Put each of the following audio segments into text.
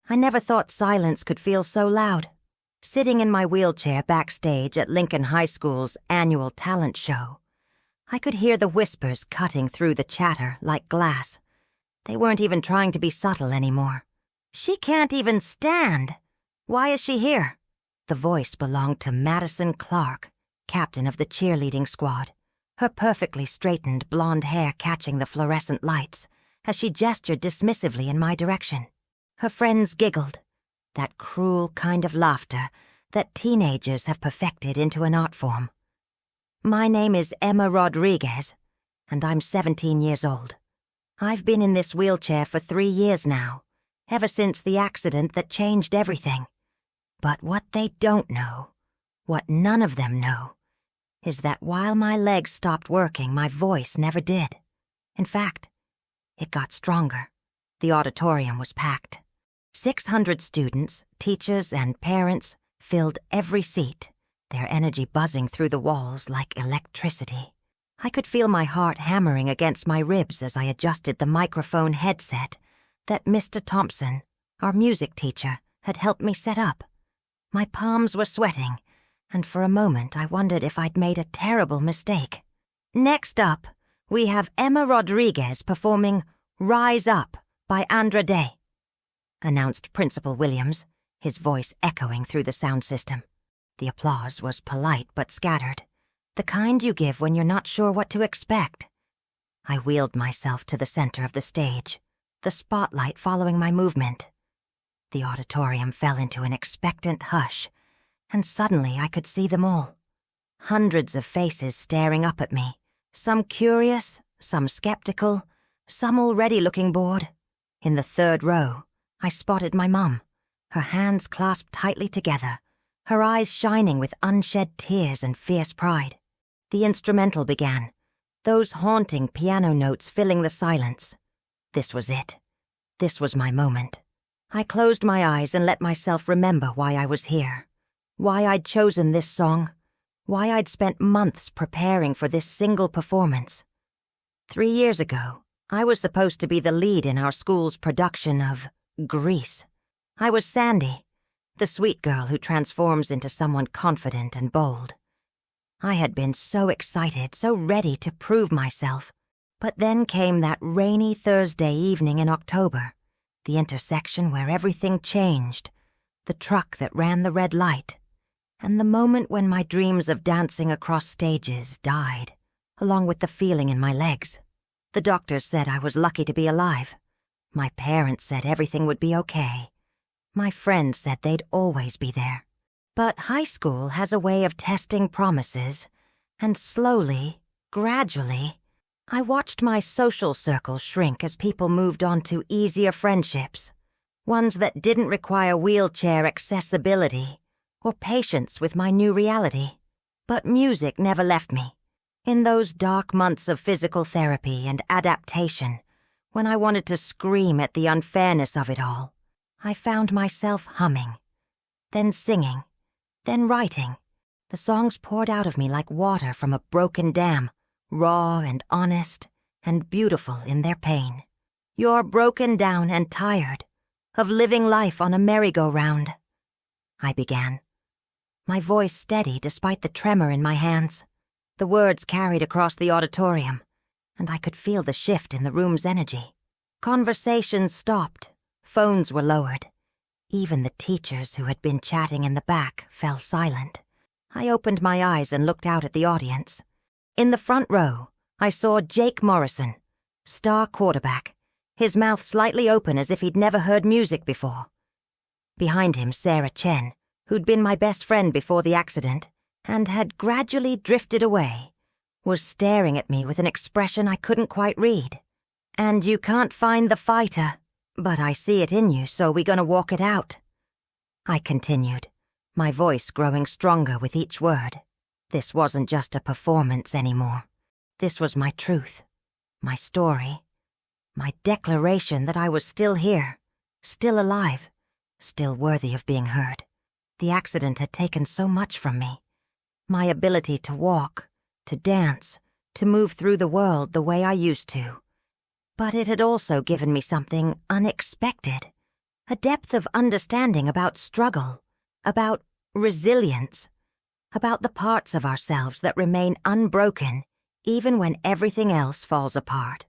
I never thought silence could feel so loud. Sitting in my wheelchair backstage at Lincoln High School's annual talent show, I could hear the whispers cutting through the chatter like glass. They weren't even trying to be subtle anymore. "She can't even stand. Why is she here?" The voice belonged to Madison Clark, captain of the cheerleading squad, her perfectly straightened blonde hair catching the fluorescent lights as she gestured dismissively in my direction. Her friends giggled, that cruel kind of laughter that teenagers have perfected into an art form. "My name is Emma Rodriguez, and I'm 17 years old. I've been in this wheelchair for 3 years now, ever since the accident that changed everything. But what they don't know, what none of them know, is that while my legs stopped working, my voice never did. In fact, it got stronger. The auditorium was packed. 600 students, teachers, and parents filled every seat, their energy buzzing through the walls like electricity. I could feel my heart hammering against my ribs as I adjusted the microphone headset that Mr. Thompson, our music teacher, had helped me set up. My palms were sweating, and for a moment I wondered if I'd made a terrible mistake. "Next up, we have Emma Rodriguez performing Rise Up by Andra Day," announced Principal Williams, his voice echoing through the sound system. The applause was polite but scattered, the kind you give when you're not sure what to expect. I wheeled myself to the center of the stage, the spotlight following my movement. The auditorium fell into an expectant hush, and suddenly I could see them all. Hundreds of faces staring up at me, some curious, some skeptical, some already looking bored. In the third row, I spotted my mum, her hands clasped tightly together, her eyes shining with unshed tears and fierce pride. The instrumental began, those haunting piano notes filling the silence. This was it. This was my moment. I closed my eyes and let myself remember why I was here, why I'd chosen this song, why I'd spent months preparing for this single performance. 3 years ago, I was supposed to be the lead in our school's production of Grease. I was Sandy, the sweet girl who transforms into someone confident and bold. I had been so excited, so ready to prove myself. But then came that rainy Thursday evening in October, the intersection where everything changed, the truck that ran the red light, and the moment when my dreams of dancing across stages died, along with the feeling in my legs. The doctors said I was lucky to be alive. My parents said everything would be okay. My friends said they'd always be there. But high school has a way of testing promises, and slowly, gradually, I watched my social circle shrink as people moved on to easier friendships, ones that didn't require wheelchair accessibility or patience with my new reality. But music never left me. In those dark months of physical therapy and adaptation, when I wanted to scream at the unfairness of it all, I found myself humming, then singing, then writing. The songs poured out of me like water from a broken dam, raw and honest and beautiful in their pain. "You're broken down and tired of living life on a merry-go-round," I began, my voice steady despite the tremor in my hands. The words carried across the auditorium, and I could feel the shift in the room's energy. Conversations stopped, phones were lowered. Even the teachers who had been chatting in the back fell silent. I opened my eyes and looked out at the audience. In the front row, I saw Jake Morrison, star quarterback, his mouth slightly open as if he'd never heard music before. Behind him, Sarah Chen, who'd been my best friend before the accident and had gradually drifted away, was staring at me with an expression I couldn't quite read. "And you can't find the fighter, but I see it in you, so we gonna walk it out," I continued, my voice growing stronger with each word. This wasn't just a performance anymore. This was my truth, my story, my declaration that I was still here, still alive, still worthy of being heard. The accident had taken so much from me. My ability to walk, to dance, to move through the world the way I used to. But it had also given me something unexpected, a depth of understanding about struggle, about resilience, about the parts of ourselves that remain unbroken even when everything else falls apart.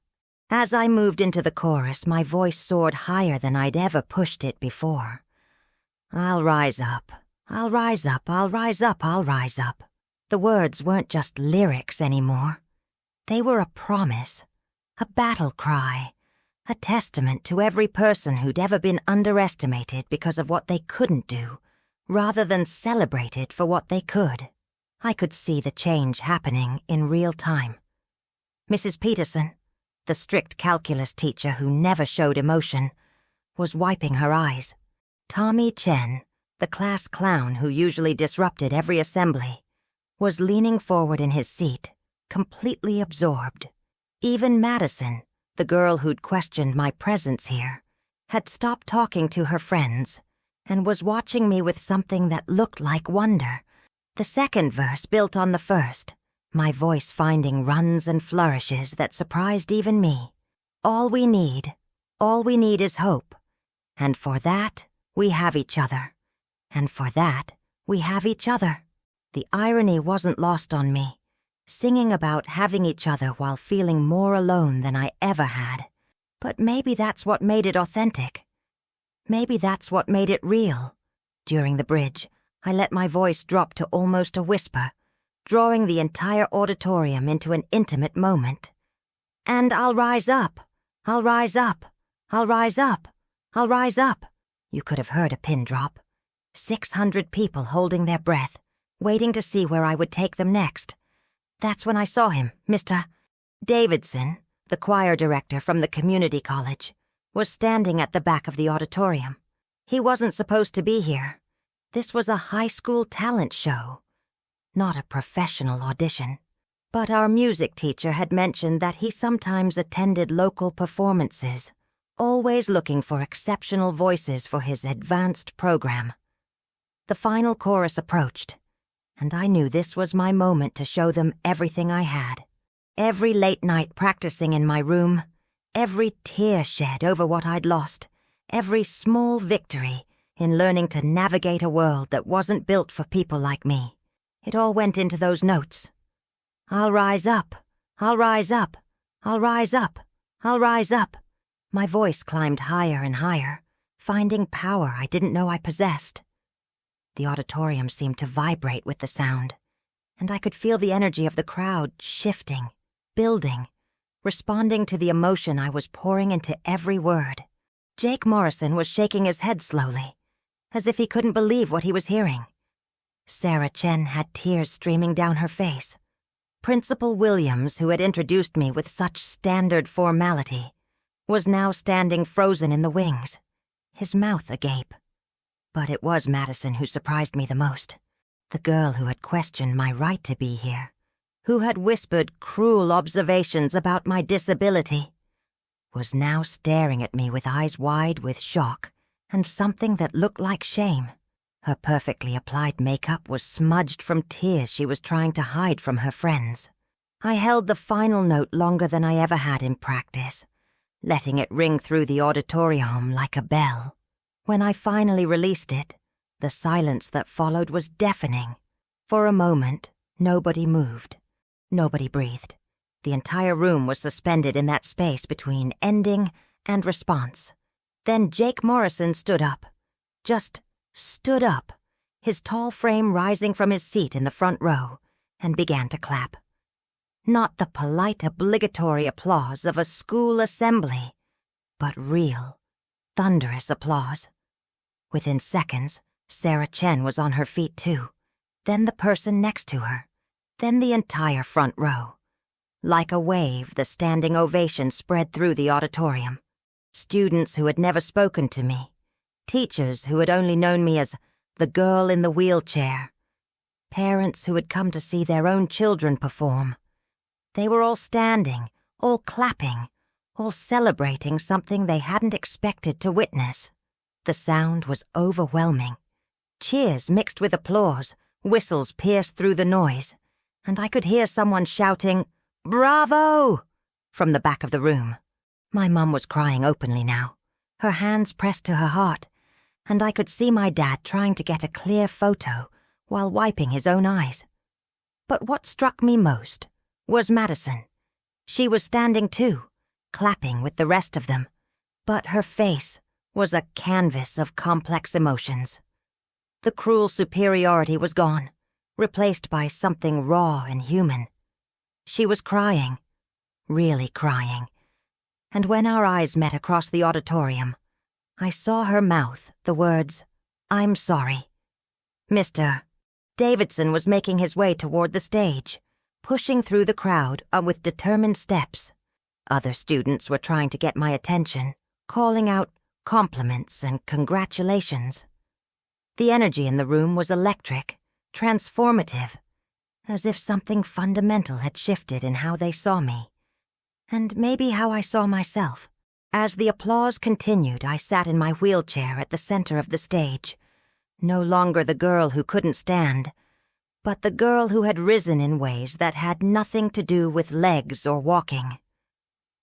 As I moved into the chorus, my voice soared higher than I'd ever pushed it before. I'll rise up, I'll rise up, I'll rise up, I'll rise up. The words weren't just lyrics anymore. They were a promise, a battle cry, a testament to every person who'd ever been underestimated because of what they couldn't do, rather than celebrated for what they could. I could see the change happening in real time. Mrs. Peterson, the strict calculus teacher who never showed emotion, was wiping her eyes. Tommy Chen, the class clown who usually disrupted every assembly, was leaning forward in his seat, completely absorbed. Even Madison, the girl who'd questioned my presence here, had stopped talking to her friends and was watching me with something that looked like wonder. The second verse built on the first, my voice finding runs and flourishes that surprised even me. All we need is hope. And for that, we have each other. And for that, we have each other. The irony wasn't lost on me, singing about having each other while feeling more alone than I ever had. But maybe that's what made it authentic. Maybe that's what made it real. During the bridge, I let my voice drop to almost a whisper, drawing the entire auditorium into an intimate moment. And I'll rise up, I'll rise up, I'll rise up, I'll rise up. You could have heard a pin drop. 600 people holding their breath, waiting to see where I would take them next. That's when I saw him, Mr. Davidson, the choir director from the community college, was standing at the back of the auditorium. He wasn't supposed to be here. This was a high school talent show, not a professional audition. But our music teacher had mentioned that he sometimes attended local performances, always looking for exceptional voices for his advanced program. The final chorus approached, and I knew this was my moment to show them everything I had. Every late night practicing in my room, every tear shed over what I'd lost, every small victory in learning to navigate a world that wasn't built for people like me. It all went into those notes. I'll rise up, I'll rise up, I'll rise up, I'll rise up. My voice climbed higher and higher, finding power I didn't know I possessed. The auditorium seemed to vibrate with the sound, and I could feel the energy of the crowd shifting, building, responding to the emotion I was pouring into every word. Jake Morrison was shaking his head slowly, as if he couldn't believe what he was hearing. Sarah Chen had tears streaming down her face. Principal Williams, who had introduced me with such standard formality, was now standing frozen in the wings, his mouth agape. But it was Madison who surprised me the most. The girl who had questioned my right to be here, who had whispered cruel observations about my disability, was now staring at me with eyes wide with shock and something that looked like shame. Her perfectly applied makeup was smudged from tears she was trying to hide from her friends. I held the final note longer than I ever had in practice, letting it ring through the auditorium like a bell. When I finally released it, the silence that followed was deafening. For a moment, nobody moved. Nobody breathed. The entire room was suspended in that space between ending and response. Then Jake Morrison stood up. Just stood up, his tall frame rising from his seat in the front row, and began to clap. Not the polite, obligatory applause of a school assembly, but real, thunderous applause. Within seconds, Sarah Chen was on her feet too, then the person next to her, then the entire front row. Like a wave, the standing ovation spread through the auditorium. Students who had never spoken to me, teachers who had only known me as the girl in the wheelchair, parents who had come to see their own children perform. They were all standing, all clapping, all celebrating something they hadn't expected to witness. The sound was overwhelming. Cheers mixed with applause, whistles pierced through the noise, and I could hear someone shouting, "Bravo!" from the back of the room. My mum was crying openly now, her hands pressed to her heart, and I could see my dad trying to get a clear photo while wiping his own eyes. But what struck me most was Madison. She was standing too, clapping with the rest of them, but her face was a canvas of complex emotions. The cruel superiority was gone, replaced by something raw and human. She was crying, really crying, and when our eyes met across the auditorium, I saw her mouth the words, "I'm sorry." Mr. Davidson was making his way toward the stage, pushing through the crowd with determined steps. Other students were trying to get my attention, calling out compliments and congratulations. The energy in the room was electric, transformative, as if something fundamental had shifted in how they saw me, and maybe how I saw myself. As the applause continued, I sat in my wheelchair at the center of the stage, no longer the girl who couldn't stand, but the girl who had risen in ways that had nothing to do with legs or walking.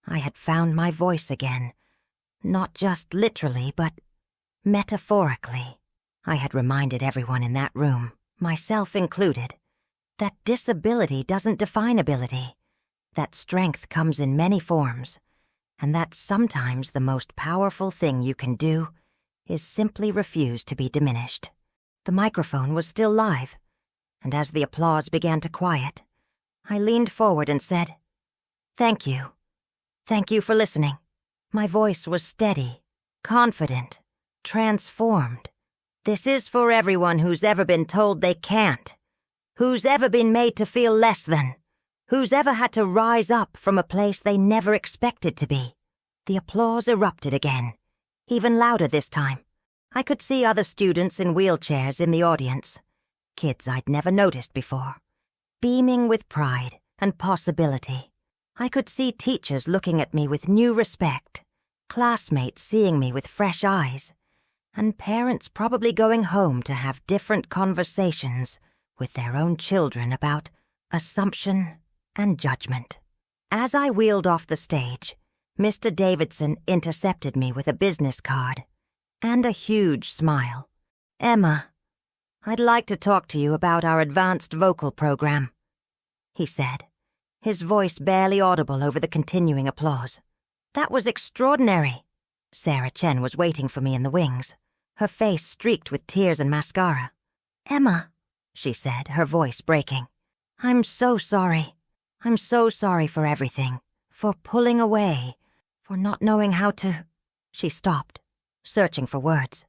I had found my voice again, not just literally, but metaphorically. I had reminded everyone in that room, myself included, that disability doesn't define ability, that strength comes in many forms, and that sometimes the most powerful thing you can do is simply refuse to be diminished. The microphone was still live, and as the applause began to quiet, I leaned forward and said, "Thank you. Thank you for listening." My voice was steady, confident, transformed. This is for everyone who's ever been told they can't, who's ever been made to feel less than, who's ever had to rise up from a place they never expected to be. The applause erupted again, even louder this time. I could see other students in wheelchairs in the audience, kids I'd never noticed before, beaming with pride and possibility. I could see teachers looking at me with new respect, classmates seeing me with fresh eyes, and parents probably going home to have different conversations with their own children about assumption and judgment. As I wheeled off the stage, Mr. Davidson intercepted me with a business card and a huge smile. "Emma, I'd like to talk to you about our advanced vocal program," he said, his voice barely audible over the continuing applause. "That was extraordinary." Sarah Chen was waiting for me in the wings, her face streaked with tears and mascara. "Emma," she said, her voice breaking, "I'm so sorry. I'm so sorry for everything, for pulling away, for not knowing how to—" She stopped, searching for words.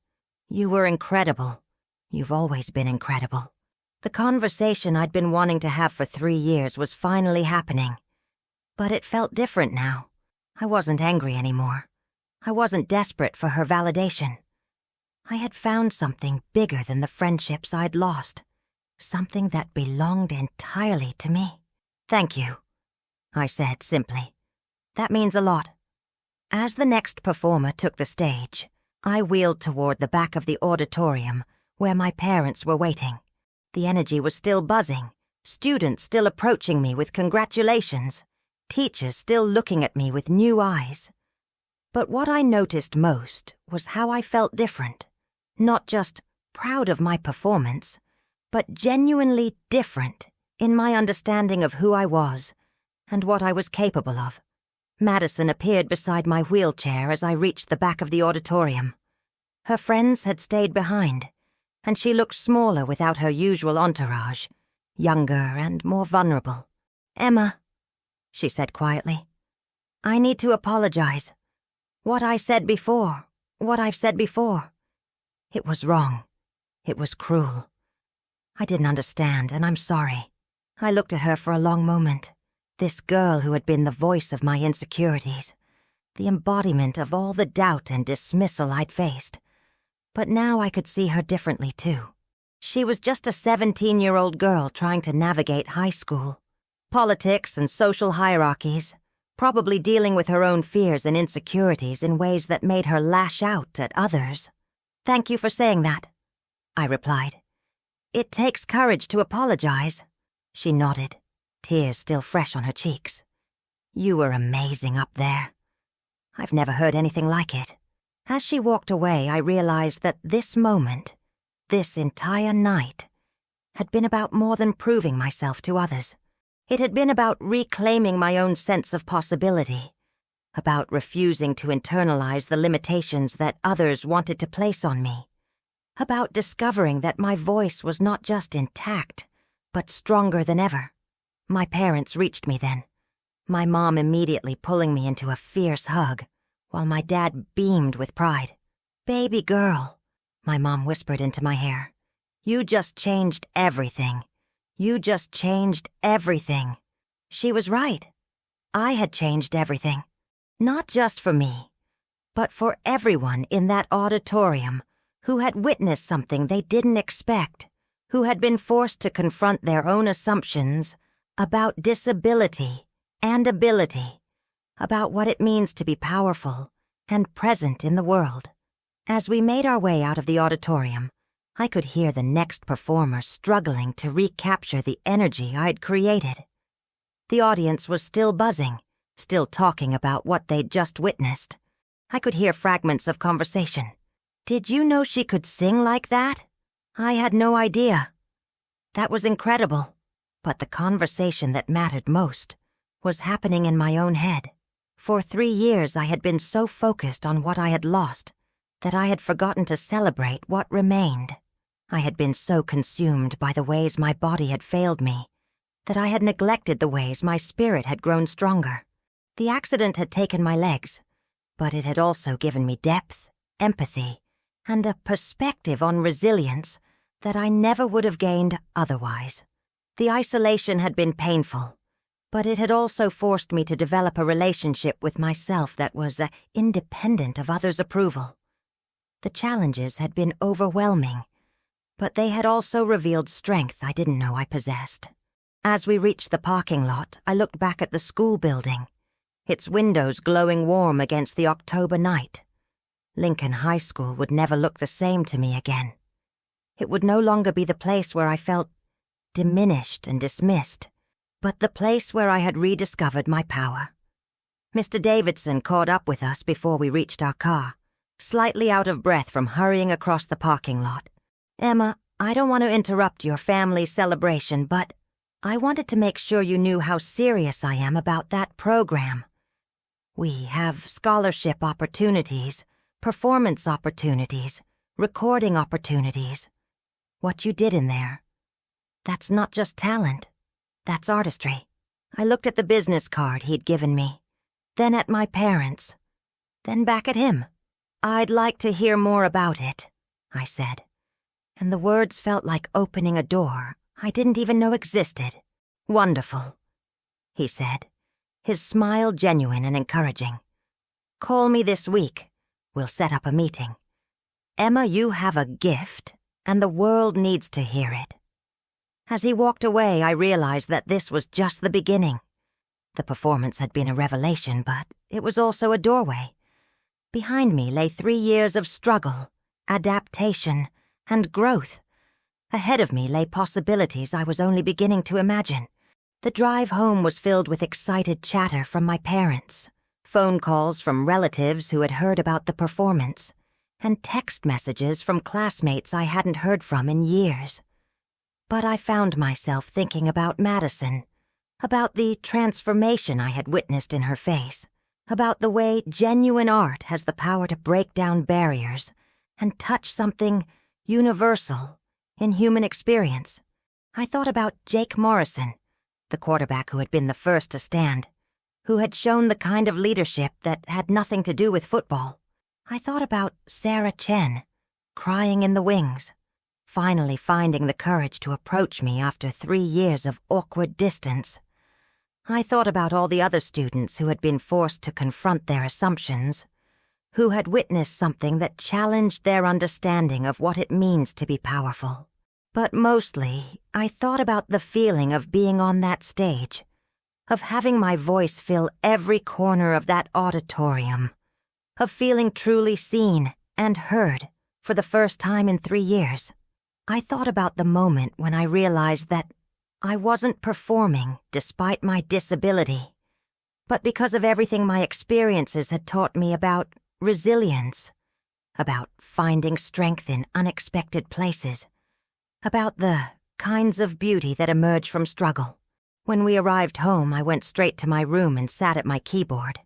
"You were incredible. You've always been incredible." The conversation I'd been wanting to have for 3 years was finally happening. But it felt different now. I wasn't angry anymore. I wasn't desperate for her validation. I had found something bigger than the friendships I'd lost, something that belonged entirely to me. "Thank you," I said simply. "That means a lot." As the next performer took the stage, I wheeled toward the back of the auditorium where my parents were waiting. The energy was still buzzing, students still approaching me with congratulations, teachers still looking at me with new eyes. But what I noticed most was how I felt different, not just proud of my performance, but genuinely different in my understanding of who I was and what I was capable of. Madison appeared beside my wheelchair as I reached the back of the auditorium. Her friends had stayed behind, and she looked smaller without her usual entourage, younger and more vulnerable. "Emma," she said quietly, "I need to apologize. What I've said before, it was wrong. It was cruel. I didn't understand, and I'm sorry." I looked at her for a long moment, this girl who had been the voice of my insecurities, the embodiment of all the doubt and dismissal I'd faced. But now I could see her differently, too. She was just a 17-year-old girl trying to navigate high school, politics and social hierarchies, probably dealing with her own fears and insecurities in ways that made her lash out at others. "Thank you for saying that," I replied. "It takes courage to apologize." She nodded, tears still fresh on her cheeks. "You were amazing up there. I've never heard anything like it." As she walked away, I realized that this moment, this entire night, had been about more than proving myself to others. It had been about reclaiming my own sense of possibility, about refusing to internalize the limitations that others wanted to place on me, about discovering that my voice was not just intact, but stronger than ever. My parents reached me then, my mom immediately pulling me into a fierce hug, while my dad beamed with pride. "Baby girl," my mom whispered into my hair, "you just changed everything. You just changed everything." She was right. I had changed everything. Not just for me, but for everyone in that auditorium who had witnessed something they didn't expect, who had been forced to confront their own assumptions about disability and ability, about what it means to be powerful and present in the world. As we made our way out of the auditorium, I could hear the next performer struggling to recapture the energy I'd created. The audience was still buzzing, still talking about what they'd just witnessed. I could hear fragments of conversation. "Did you know she could sing like that? I had no idea. That was incredible." But the conversation that mattered most was happening in my own head. For 3 years I had been so focused on what I had lost that I had forgotten to celebrate what remained. I had been so consumed by the ways my body had failed me that I had neglected the ways my spirit had grown stronger. The accident had taken my legs, but it had also given me depth, empathy, and a perspective on resilience that I never would have gained otherwise. The isolation had been painful, but it had also forced me to develop a relationship with myself that was independent of others' approval. The challenges had been overwhelming, but they had also revealed strength I didn't know I possessed. As we reached the parking lot, I looked back at the school building, its windows glowing warm against the October night. Lincoln High School would never look the same to me again. It would no longer be the place where I felt diminished and dismissed, but the place where I had rediscovered my power. Mr. Davidson caught up with us before we reached our car, slightly out of breath from hurrying across the parking lot. "Emma, I don't want to interrupt your family celebration, but I wanted to make sure you knew how serious I am about that program. We have scholarship opportunities, performance opportunities, recording opportunities. What you did in there, that's not just talent, that's artistry." I looked at the business card he'd given me, then at my parents, then back at him. "I'd like to hear more about it," I said, and the words felt like opening a door I didn't even know existed. "Wonderful," he said, his smile genuine and encouraging. "Call me this week. We'll set up a meeting. Emma, you have a gift, and the world needs to hear it." As he walked away, I realized that this was just the beginning. The performance had been a revelation, but it was also a doorway. Behind me lay 3 years of struggle, adaptation, and growth. Ahead of me lay possibilities I was only beginning to imagine. The drive home was filled with excited chatter from my parents, phone calls from relatives who had heard about the performance, and text messages from classmates I hadn't heard from in years. But I found myself thinking about Madison, about the transformation I had witnessed in her face, about the way genuine art has the power to break down barriers and touch something universal in human experience. I thought about Jake Morrison, the quarterback who had been the first to stand, who had shown the kind of leadership that had nothing to do with football. I thought about Sarah Chen, crying in the wings, finally finding the courage to approach me after 3 years of awkward distance. I thought about all the other students who had been forced to confront their assumptions, who had witnessed something that challenged their understanding of what it means to be powerful. But mostly, I thought about the feeling of being on that stage, of having my voice fill every corner of that auditorium, of feeling truly seen and heard for the first time in 3 years. I thought about the moment when I realized that I wasn't performing despite my disability, but because of everything my experiences had taught me about resilience, about finding strength in unexpected places, about the kinds of beauty that emerge from struggle. When we arrived home, I went straight to my room and sat at my keyboard,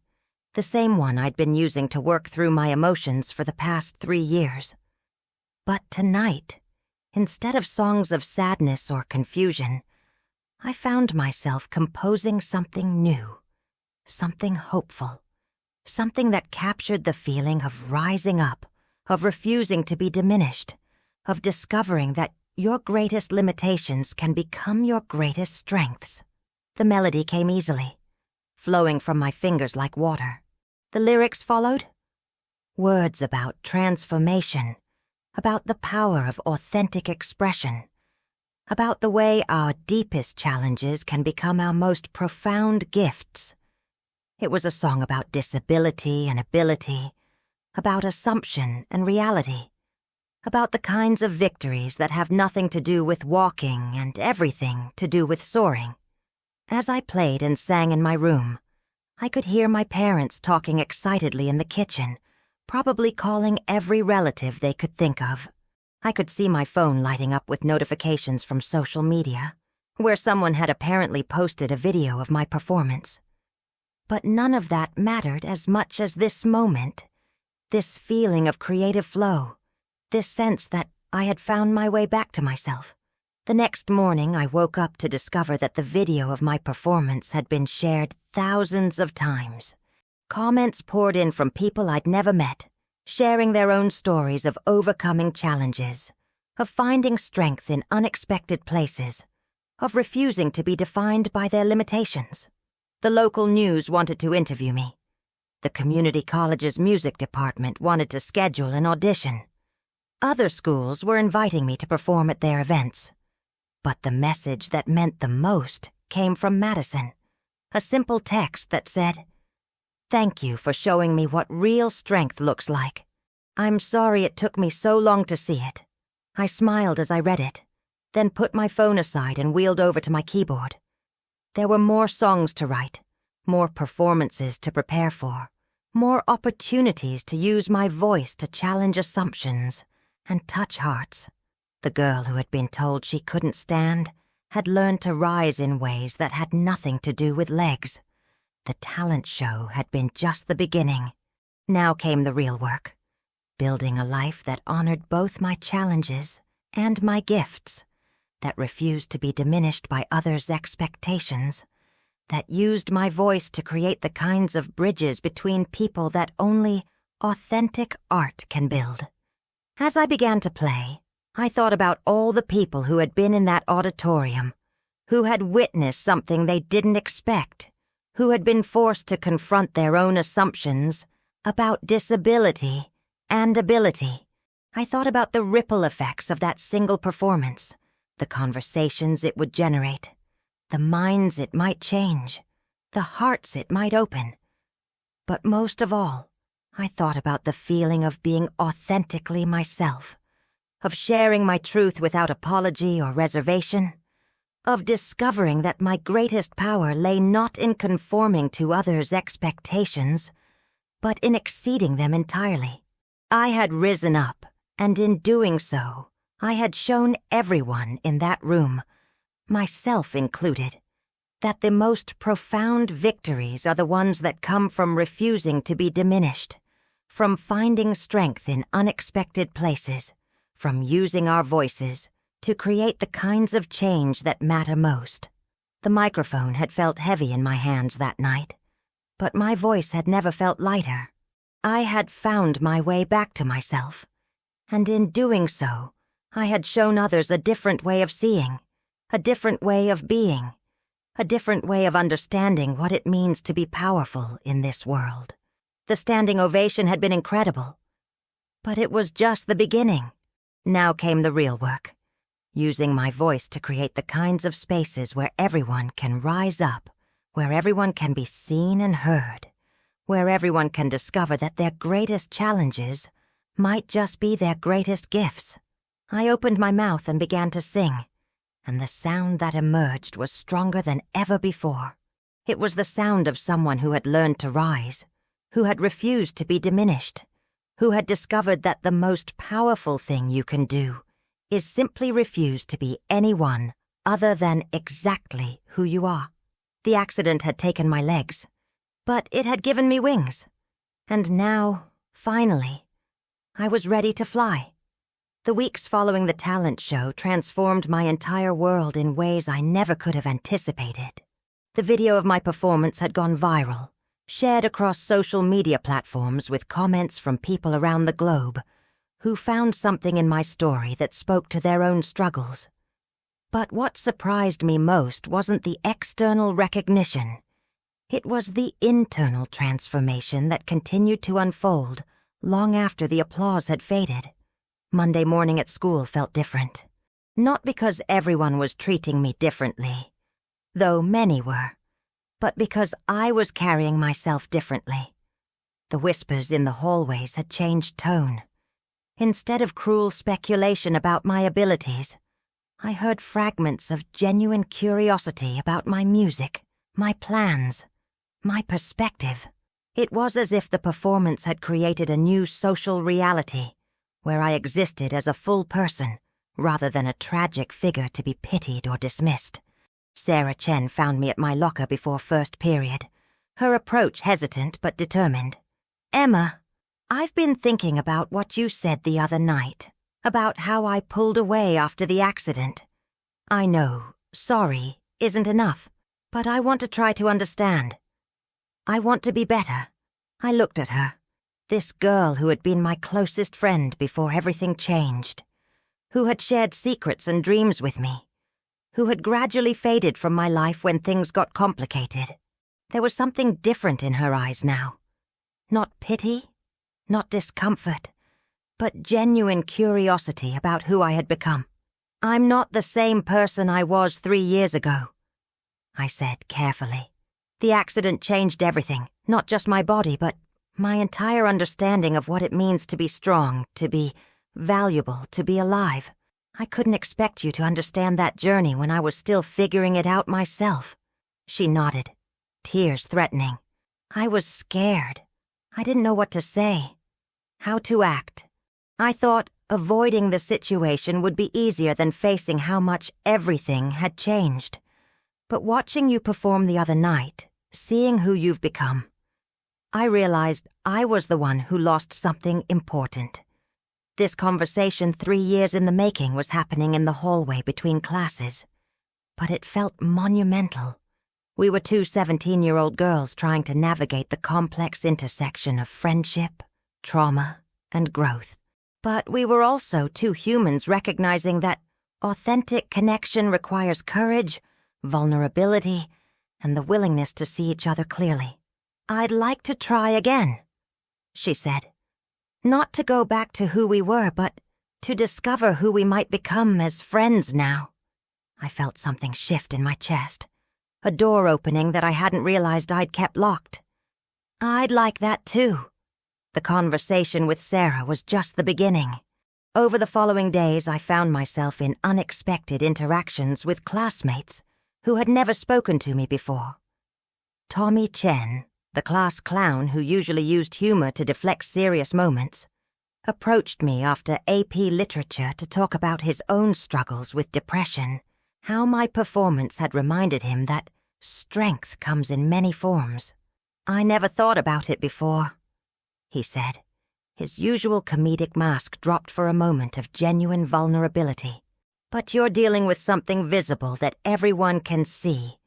the same one I'd been using to work through my emotions for the past 3 years. But tonight, instead of songs of sadness or confusion, I found myself composing something new, something hopeful, something that captured the feeling of rising up, of refusing to be diminished, of discovering that your greatest limitations can become your greatest strengths. The melody came easily, flowing from my fingers like water. The lyrics followed. Words about transformation, about the power of authentic expression, about the way our deepest challenges can become our most profound gifts. It was a song about disability and ability, about assumption and reality, about the kinds of victories that have nothing to do with walking and everything to do with soaring. As I played and sang in my room, I could hear my parents talking excitedly in the kitchen, probably calling every relative they could think of. I could see my phone lighting up with notifications from social media, where someone had apparently posted a video of my performance. But none of that mattered as much as this moment, this feeling of creative flow, this sense that I had found my way back to myself. The next morning, I woke up to discover that the video of my performance had been shared thousands of times. Comments poured in from people I'd never met, sharing their own stories of overcoming challenges, of finding strength in unexpected places, of refusing to be defined by their limitations. The local news wanted to interview me. The community college's music department wanted to schedule an audition. Other schools were inviting me to perform at their events. But the message that meant the most came from Madison, a simple text that said, "Thank you for showing me what real strength looks like. I'm sorry it took me so long to see it." I smiled as I read it, then put my phone aside and wheeled over to my keyboard. There were more songs to write, more performances to prepare for, more opportunities to use my voice to challenge assumptions and touch hearts. The girl who had been told she couldn't stand had learned to rise in ways that had nothing to do with legs. The talent show had been just the beginning. Now came the real work, building a life that honored both my challenges and my gifts, that refused to be diminished by others' expectations, that used my voice to create the kinds of bridges between people that only authentic art can build. As I began to play, I thought about all the people who had been in that auditorium, who had witnessed something they didn't expect, who had been forced to confront their own assumptions about disability and ability. I thought about the ripple effects of that single performance, the conversations it would generate, the minds it might change, the hearts it might open. But most of all, I thought about the feeling of being authentically myself, of sharing my truth without apology or reservation, of discovering that my greatest power lay not in conforming to others' expectations, but in exceeding them entirely. I had risen up, and in doing so, I had shown everyone in that room, myself included, that the most profound victories are the ones that come from refusing to be diminished, from finding strength in unexpected places, from using our voices to create the kinds of change that matter most. The microphone had felt heavy in my hands that night, but my voice had never felt lighter. I had found my way back to myself, and in doing so, I had shown others a different way of seeing, a different way of being, a different way of understanding what it means to be powerful in this world. The standing ovation had been incredible, but it was just the beginning. Now came the real work, using my voice to create the kinds of spaces where everyone can rise up, where everyone can be seen and heard, where everyone can discover that their greatest challenges might just be their greatest gifts. I opened my mouth and began to sing, and the sound that emerged was stronger than ever before. It was the sound of someone who had learned to rise, who had refused to be diminished, who had discovered that the most powerful thing you can do is simply refuse to be anyone other than exactly who you are. The accident had taken my legs, but it had given me wings. And now, finally, I was ready to fly. The weeks following the talent show transformed my entire world in ways I never could have anticipated. The video of my performance had gone viral, shared across social media platforms with comments from people around the globe who found something in my story that spoke to their own struggles. But what surprised me most wasn't the external recognition. It was the internal transformation that continued to unfold long after the applause had faded. Monday morning at school felt different. Not because everyone was treating me differently, though many were, but because I was carrying myself differently. The whispers in the hallways had changed tone. Instead of cruel speculation about my abilities, I heard fragments of genuine curiosity about my music, my plans, my perspective. It was as if the performance had created a new social reality where I existed as a full person rather than a tragic figure to be pitied or dismissed. Sarah Chen found me at my locker before first period, her approach hesitant but determined. "Emma, I've been thinking about what you said the other night, about how I pulled away after the accident. I know, sorry isn't enough, but I want to try to understand. I want to be better." I looked at her, this girl who had been my closest friend before everything changed, who had shared secrets and dreams with me, who had gradually faded from my life when things got complicated. There was something different in her eyes now. Not pity, not discomfort, but genuine curiosity about who I had become. "I'm not the same person I was 3 years ago," I said carefully. "The accident changed everything, not just my body, but my entire understanding of what it means to be strong, to be valuable, to be alive. I couldn't expect you to understand that journey when I was still figuring it out myself." She nodded, tears threatening. I was scared. I didn't know what to say, how to act. I thought avoiding the situation would be easier than facing how much everything had changed. But watching you perform the other night, seeing who you've become, I realized I was the one who lost something important. This conversation 3 years in the making was happening in the hallway between classes, but it felt monumental. We were two 17-year-old girls trying to navigate the complex intersection of friendship, trauma, and growth. But we were also two humans recognizing that authentic connection requires courage, vulnerability, and the willingness to see each other clearly. "I'd like to try again," she said. "Not to go back to who we were, but to discover who we might become as friends now." I felt something shift in my chest, a door opening that I hadn't realized I'd kept locked. "I'd like that too." The conversation with Sarah was just the beginning. Over the following days, I found myself in unexpected interactions with classmates who had never spoken to me before. Tommy Chen, the class clown who usually used humor to deflect serious moments, approached me after AP Literature to talk about his own struggles with depression, how my performance had reminded him that strength comes in many forms. "I never thought about it before," he said. His usual comedic mask dropped for a moment of genuine vulnerability. "But you're dealing with something visible that everyone can see,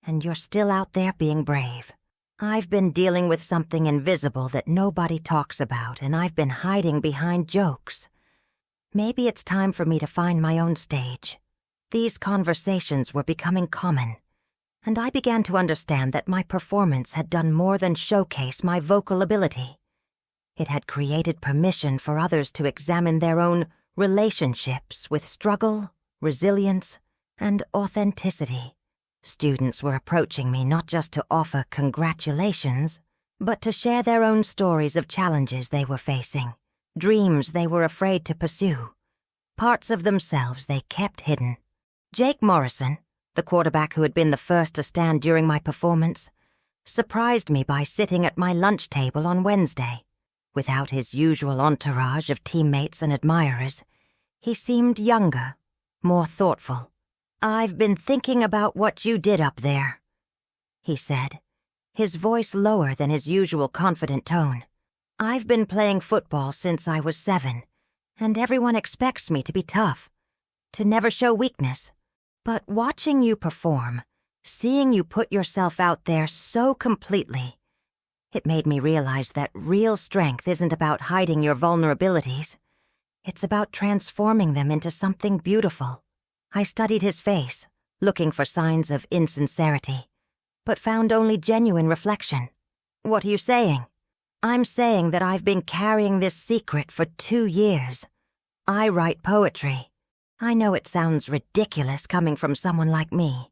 and you're still out there being brave. I've been dealing with something invisible that nobody talks about, and I've been hiding behind jokes. Maybe it's time for me to find my own stage." These conversations were becoming common, and I began to understand that my performance had done more than showcase my vocal ability. It had created permission for others to examine their own relationships with struggle, resilience, and authenticity. Students were approaching me not just to offer congratulations, but to share their own stories of challenges they were facing, dreams they were afraid to pursue, parts of themselves they kept hidden. Jake Morrison, the quarterback who had been the first to stand during my performance, surprised me by sitting at my lunch table on Wednesday. Without his usual entourage of teammates and admirers, he seemed younger, more thoughtful. "I've been thinking about what you did up there," he said, his voice lower than his usual confident tone. "I've been playing football since I was 7, and everyone expects me to be tough, to never show weakness. But watching you perform, seeing you put yourself out there so completely, it made me realize that real strength isn't about hiding your vulnerabilities. It's about transforming them into something beautiful." I studied his face, looking for signs of insincerity, but found only genuine reflection. "What are you saying?" "I'm saying that I've been carrying this secret for 2 years. I write poetry. I know it sounds ridiculous coming from someone like me,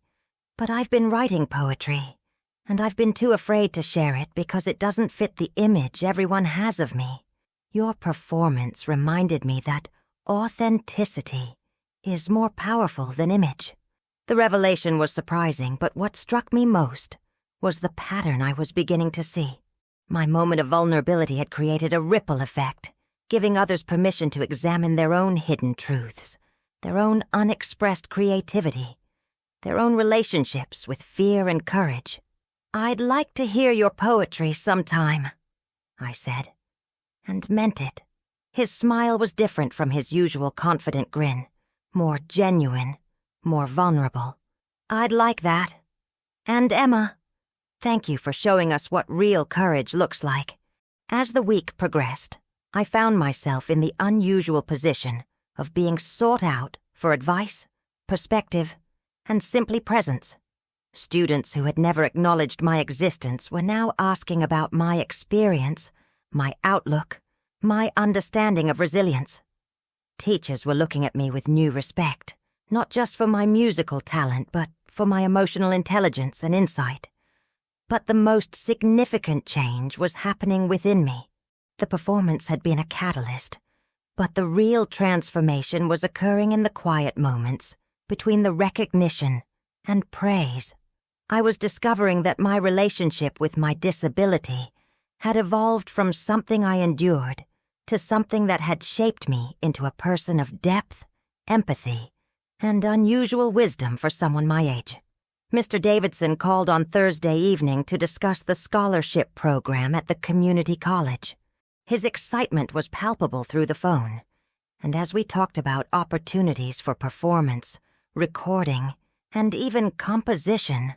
but I've been writing poetry, and I've been too afraid to share it because it doesn't fit the image everyone has of me. Your performance reminded me that authenticity is more powerful than image." The revelation was surprising, but what struck me most was the pattern I was beginning to see. My moment of vulnerability had created a ripple effect, giving others permission to examine their own hidden truths, their own unexpressed creativity, their own relationships with fear and courage. "I'd like to hear your poetry sometime," I said, and meant it. His smile was different from his usual confident grin, more genuine, more vulnerable. "I'd like that. And Emma, thank you for showing us what real courage looks like." As the week progressed, I found myself in the unusual position of being sought out for advice, perspective, and simply presence. Students who had never acknowledged my existence were now asking about my experience, my outlook, my understanding of resilience. Teachers were looking at me with new respect, not just for my musical talent, but for my emotional intelligence and insight. But the most significant change was happening within me. The performance had been a catalyst, but the real transformation was occurring in the quiet moments between the recognition and praise. I was discovering that my relationship with my disability had evolved from something I endured to something that had shaped me into a person of depth, empathy, and unusual wisdom for someone my age. Mr. Davidson called on Thursday evening to discuss the scholarship program at the community college. His excitement was palpable through the phone, and as we talked about opportunities for performance, recording, and even composition,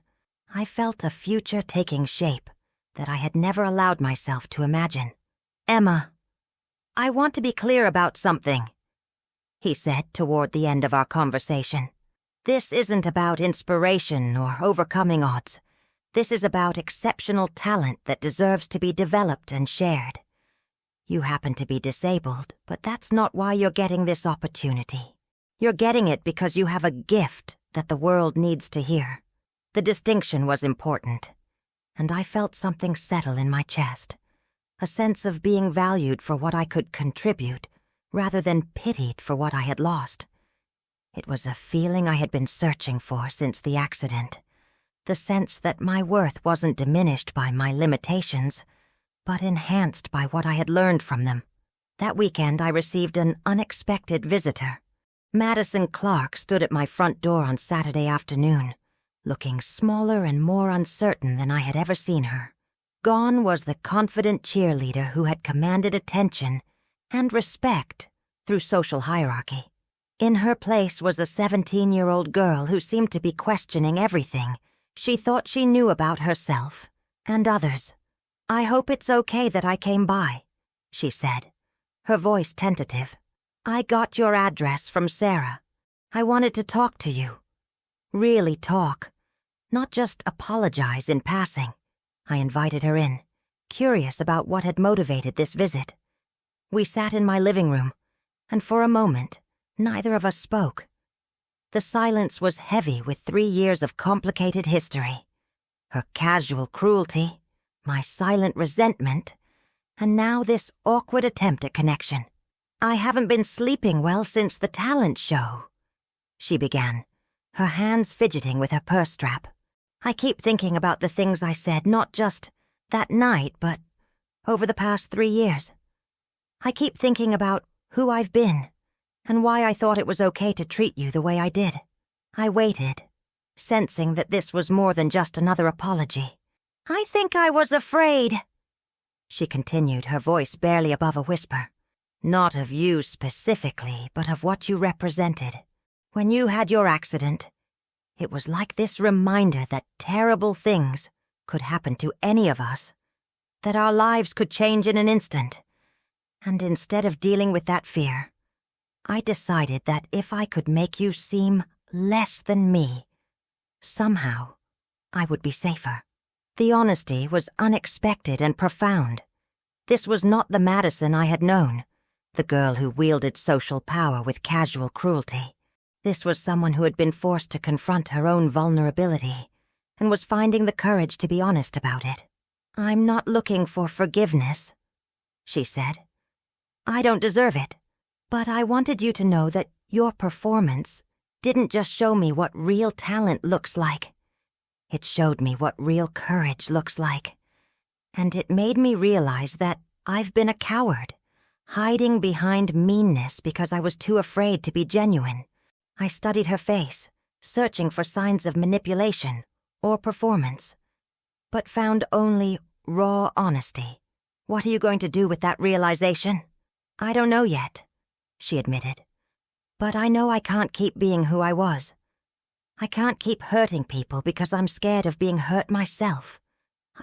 I felt a future taking shape that I had never allowed myself to imagine. "Emma, I want to be clear about something," he said toward the end of our conversation. "This isn't about inspiration or overcoming odds. This is about exceptional talent that deserves to be developed and shared. You happen to be disabled, but that's not why you're getting this opportunity. You're getting it because you have a gift that the world needs to hear." The distinction was important, and I felt something settle in my chest, a sense of being valued for what I could contribute, rather than pitied for what I had lost. It was a feeling I had been searching for since the accident, the sense that my worth wasn't diminished by my limitations, but enhanced by what I had learned from them. That weekend I received an unexpected visitor. Madison Clark stood at my front door on Saturday afternoon, looking smaller and more uncertain than I had ever seen her. Gone was the confident cheerleader who had commanded attention and respect through social hierarchy. In her place was a 17-year-old girl who seemed to be questioning everything she thought she knew about herself and others. "I hope it's okay that I came by," she said, her voice tentative. "I got your address from Sarah. I wanted to talk to you. Really talk, not just apologize in passing." I invited her in, curious about what had motivated this visit. We sat in my living room, and for a moment, neither of us spoke. The silence was heavy with 3 years of complicated history. Her casual cruelty, my silent resentment, and now this awkward attempt at connection. "I haven't been sleeping well since the talent show," she began, her hands fidgeting with her purse strap. "I keep thinking about the things I said, not just that night, but over the past 3 years. I keep thinking about who I've been and why I thought it was okay to treat you the way I did. I waited, sensing that this was more than just another apology. I think I was afraid, she continued, her voice barely above a whisper. Not of you specifically, but of what you represented. When you had your accident, it was like this reminder that terrible things could happen to any of us, that our lives could change in an instant. And instead of dealing with that fear, I decided that if I could make you seem less than me, somehow I would be safer. The honesty was unexpected and profound. This was not the Madison I had known, the girl who wielded social power with casual cruelty. This was someone who had been forced to confront her own vulnerability and was finding the courage to be honest about it. I'm not looking for forgiveness, she said. I don't deserve it, but I wanted you to know that your performance didn't just show me what real talent looks like. It showed me what real courage looks like. And it made me realize that I've been a coward, hiding behind meanness because I was too afraid to be genuine. I studied her face, searching for signs of manipulation or performance, but found only raw honesty. What are you going to do with that realization? I don't know yet, she admitted. But I know I can't keep being who I was. I can't keep hurting people because I'm scared of being hurt myself.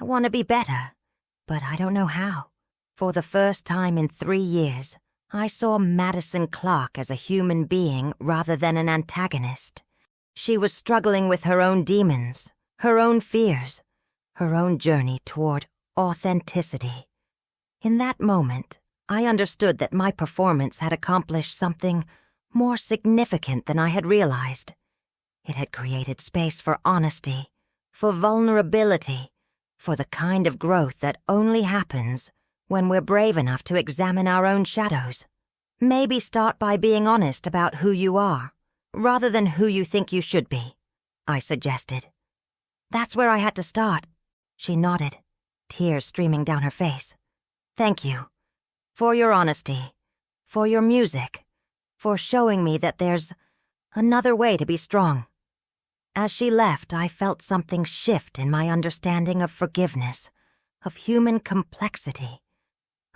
I want to be better, but I don't know how. For the first time in 3 years, I saw Madison Clark as a human being rather than an antagonist. She was struggling with her own demons, her own fears, her own journey toward authenticity. In that moment, I understood that my performance had accomplished something more significant than I had realized. It had created space for honesty, for vulnerability, for the kind of growth that only happens when we're brave enough to examine our own shadows. Maybe start by being honest about who you are, rather than who you think you should be, I suggested. That's where I had to start, she nodded, tears streaming down her face. Thank you. For your honesty, for your music, for showing me that there's another way to be strong. As she left, I felt something shift in my understanding of forgiveness, of human complexity,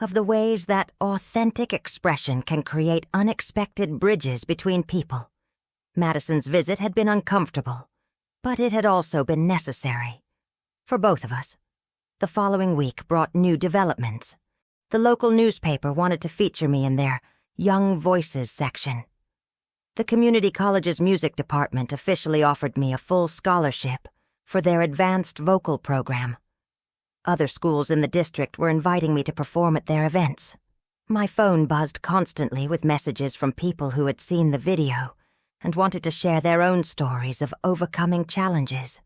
of the ways that authentic expression can create unexpected bridges between people. Madison's visit had been uncomfortable, but it had also been necessary. For both of us. The following week brought new developments. The local newspaper wanted to feature me in their Young Voices section. The community college's music department officially offered me a full scholarship for their advanced vocal program. Other schools in the district were inviting me to perform at their events. My phone buzzed constantly with messages from people who had seen the video and wanted to share their own stories of overcoming challenges.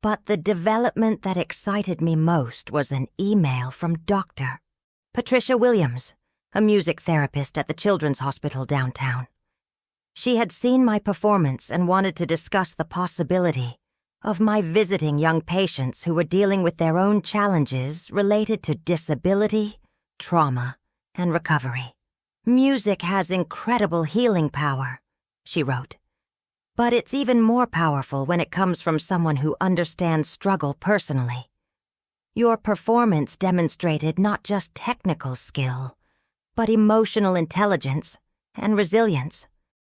But the development that excited me most was an email from Dr. Patricia Williams, a music therapist at the Children's Hospital downtown. She had seen my performance and wanted to discuss the possibility of my visiting young patients who were dealing with their own challenges related to disability, trauma, and recovery. Music has incredible healing power, she wrote. But it's even more powerful when it comes from someone who understands struggle personally. Your performance demonstrated not just technical skill, but emotional intelligence and resilience.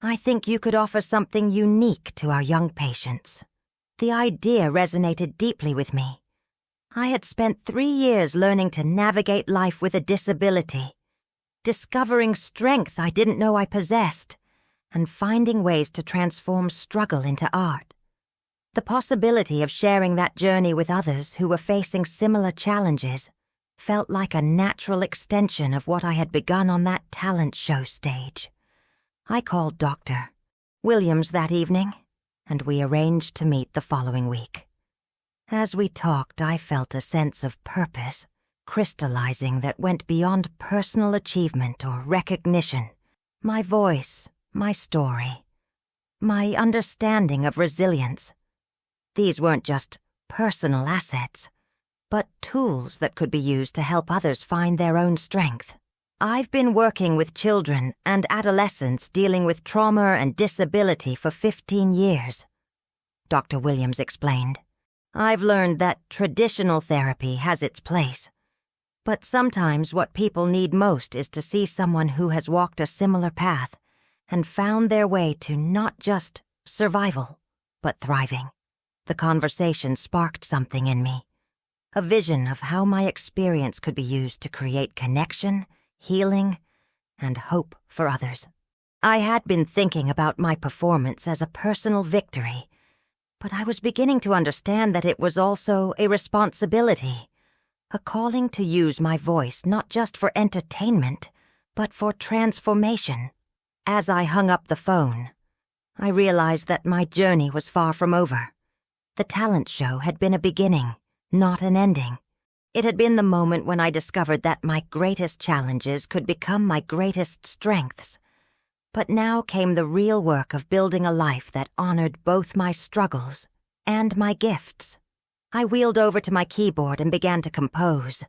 I think you could offer something unique to our young patients. The idea resonated deeply with me. I had spent 3 years learning to navigate life with a disability, discovering strength I didn't know I possessed, and finding ways to transform struggle into art. The possibility of sharing that journey with others who were facing similar challenges felt like a natural extension of what I had begun on that talent show stage. I called Dr. Williams that evening, and we arranged to meet the following week. As we talked, I felt a sense of purpose crystallizing that went beyond personal achievement or recognition. My voice, my story, my understanding of resilience. These weren't just personal assets, but tools that could be used to help others find their own strength. I've been working with children and adolescents dealing with trauma and disability for 15 years, Dr. Williams explained. I've learned that traditional therapy has its place, but sometimes what people need most is to see someone who has walked a similar path and found their way to not just survival, but thriving. The conversation sparked something in me, a vision of how my experience could be used to create connection, healing, and hope for others. I had been thinking about my performance as a personal victory, but I was beginning to understand that it was also a responsibility, a calling to use my voice not just for entertainment, but for transformation. As I hung up the phone, I realized that my journey was far from over. The talent show had been a beginning, not an ending. It had been the moment when I discovered that my greatest challenges could become my greatest strengths. But now came the real work of building a life that honored both my struggles and my gifts. I wheeled over to my keyboard and began to compose.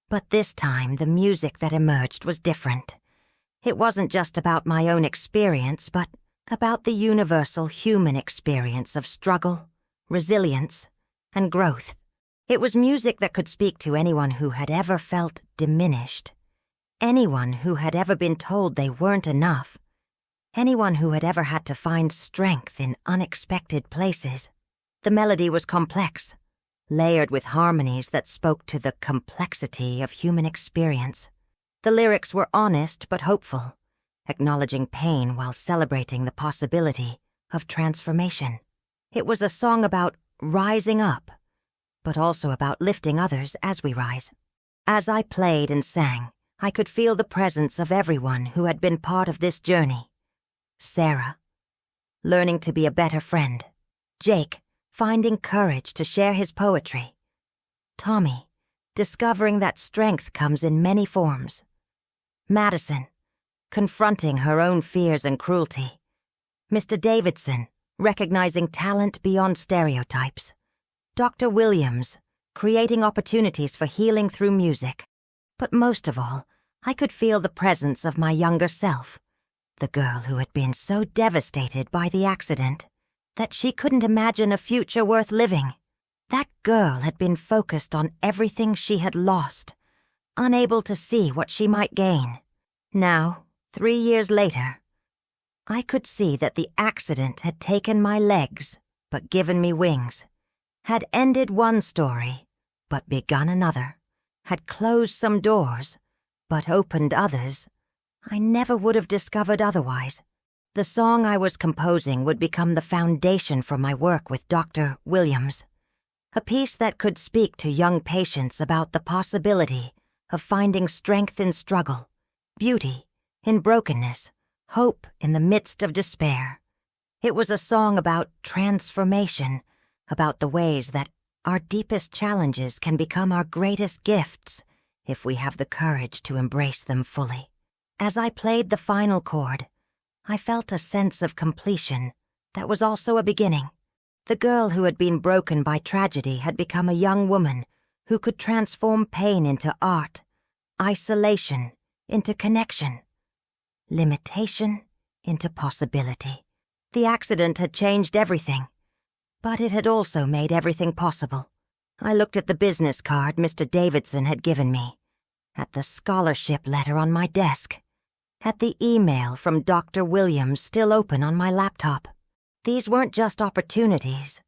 But this time, the music that emerged was different. It wasn't just about my own experience, but about the universal human experience of struggle, resilience, and growth. It was music that could speak to anyone who had ever felt diminished, anyone who had ever been told they weren't enough, anyone who had ever had to find strength in unexpected places. The melody was complex, layered with harmonies that spoke to the complexity of human experience. The lyrics were honest but hopeful, acknowledging pain while celebrating the possibility of transformation. It was a song about rising up, but also about lifting others as we rise. As I played and sang, I could feel the presence of everyone who had been part of this journey. Sarah, learning to be a better friend. Jake, finding courage to share his poetry. Tommy, discovering that strength comes in many forms. Madison, confronting her own fears and cruelty. Mr. Davidson, recognizing talent beyond stereotypes. Dr. Williams, creating opportunities for healing through music. But most of all, I could feel the presence of my younger self, the girl who had been so devastated by the accident that she couldn't imagine a future worth living. That girl had been focused on everything she had lost, unable to see what she might gain. Now, 3 years later, I could see that the accident had taken my legs, but given me wings, had ended one story, but begun another, had closed some doors, but opened others I never would have discovered otherwise. The song I was composing would become the foundation for my work with Dr. Williams, a piece that could speak to young patients about the possibility of finding strength in struggle, beauty in brokenness, hope in the midst of despair. It was a song about transformation, about the ways that our deepest challenges can become our greatest gifts if we have the courage to embrace them fully. As I played the final chord, I felt a sense of completion that was also a beginning. The girl who had been broken by tragedy had become a young woman who could transform pain into art, isolation into connection, limitation into possibility. The accident had changed everything, but it had also made everything possible. I looked at the business card Mr. Davidson had given me, at the scholarship letter on my desk, at the email from Dr. Williams still open on my laptop. These weren't just opportunities.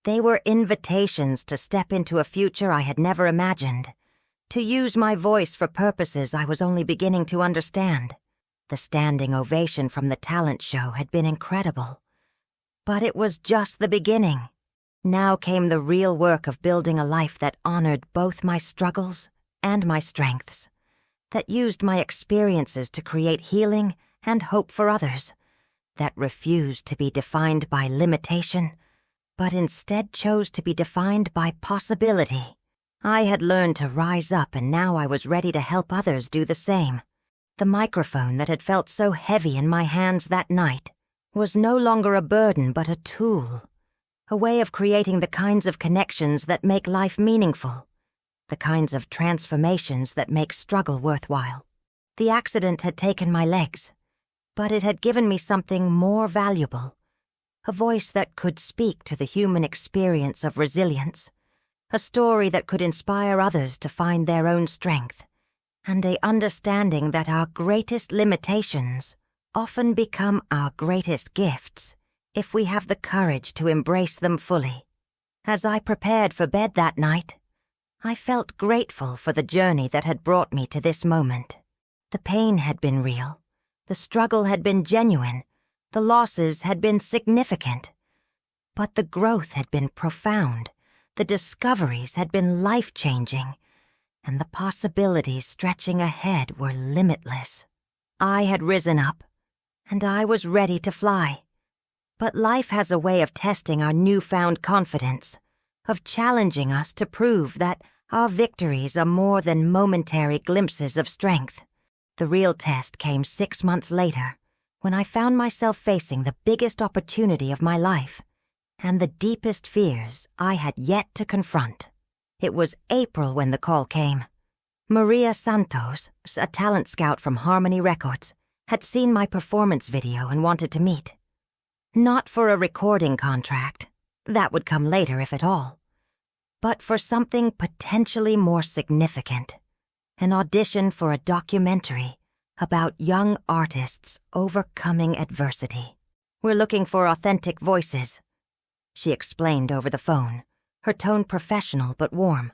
They were invitations to step into a future I had never imagined, to use my voice for purposes I was only beginning to understand. The standing ovation from the talent show had been incredible. But it was just the beginning. Now came the real work of building a life that honored both my struggles and my strengths, that used my experiences to create healing and hope for others, that refused to be defined by limitation, but instead chose to be defined by possibility. I had learned to rise up, and now I was ready to help others do the same. The microphone that had felt so heavy in my hands that night was no longer a burden but a tool, a way of creating the kinds of connections that make life meaningful, the kinds of transformations that make struggle worthwhile. The accident had taken my legs, but it had given me something more valuable, a voice that could speak to the human experience of resilience, a story that could inspire others to find their own strength, and a understanding that our greatest limitations often become our greatest gifts if we have the courage to embrace them fully. As I prepared for bed that night, I felt grateful for the journey that had brought me to this moment. The pain had been real, the struggle had been genuine, the losses had been significant, but the growth had been profound, the discoveries had been life-changing, and the possibilities stretching ahead were limitless. I had risen up, and I was ready to fly. But life has a way of testing our newfound confidence, of challenging us to prove that our victories are more than momentary glimpses of strength. The real test came 6 months later, when I found myself facing the biggest opportunity of my life and the deepest fears I had yet to confront. It was April when the call came. Maria Santos, a talent scout from Harmony Records, had seen my performance video and wanted to meet. Not for a recording contract, that would come later if at all, but for something potentially more significant, an audition for a documentary about young artists overcoming adversity. "We're looking for authentic voices," she explained over the phone, her tone professional but warm.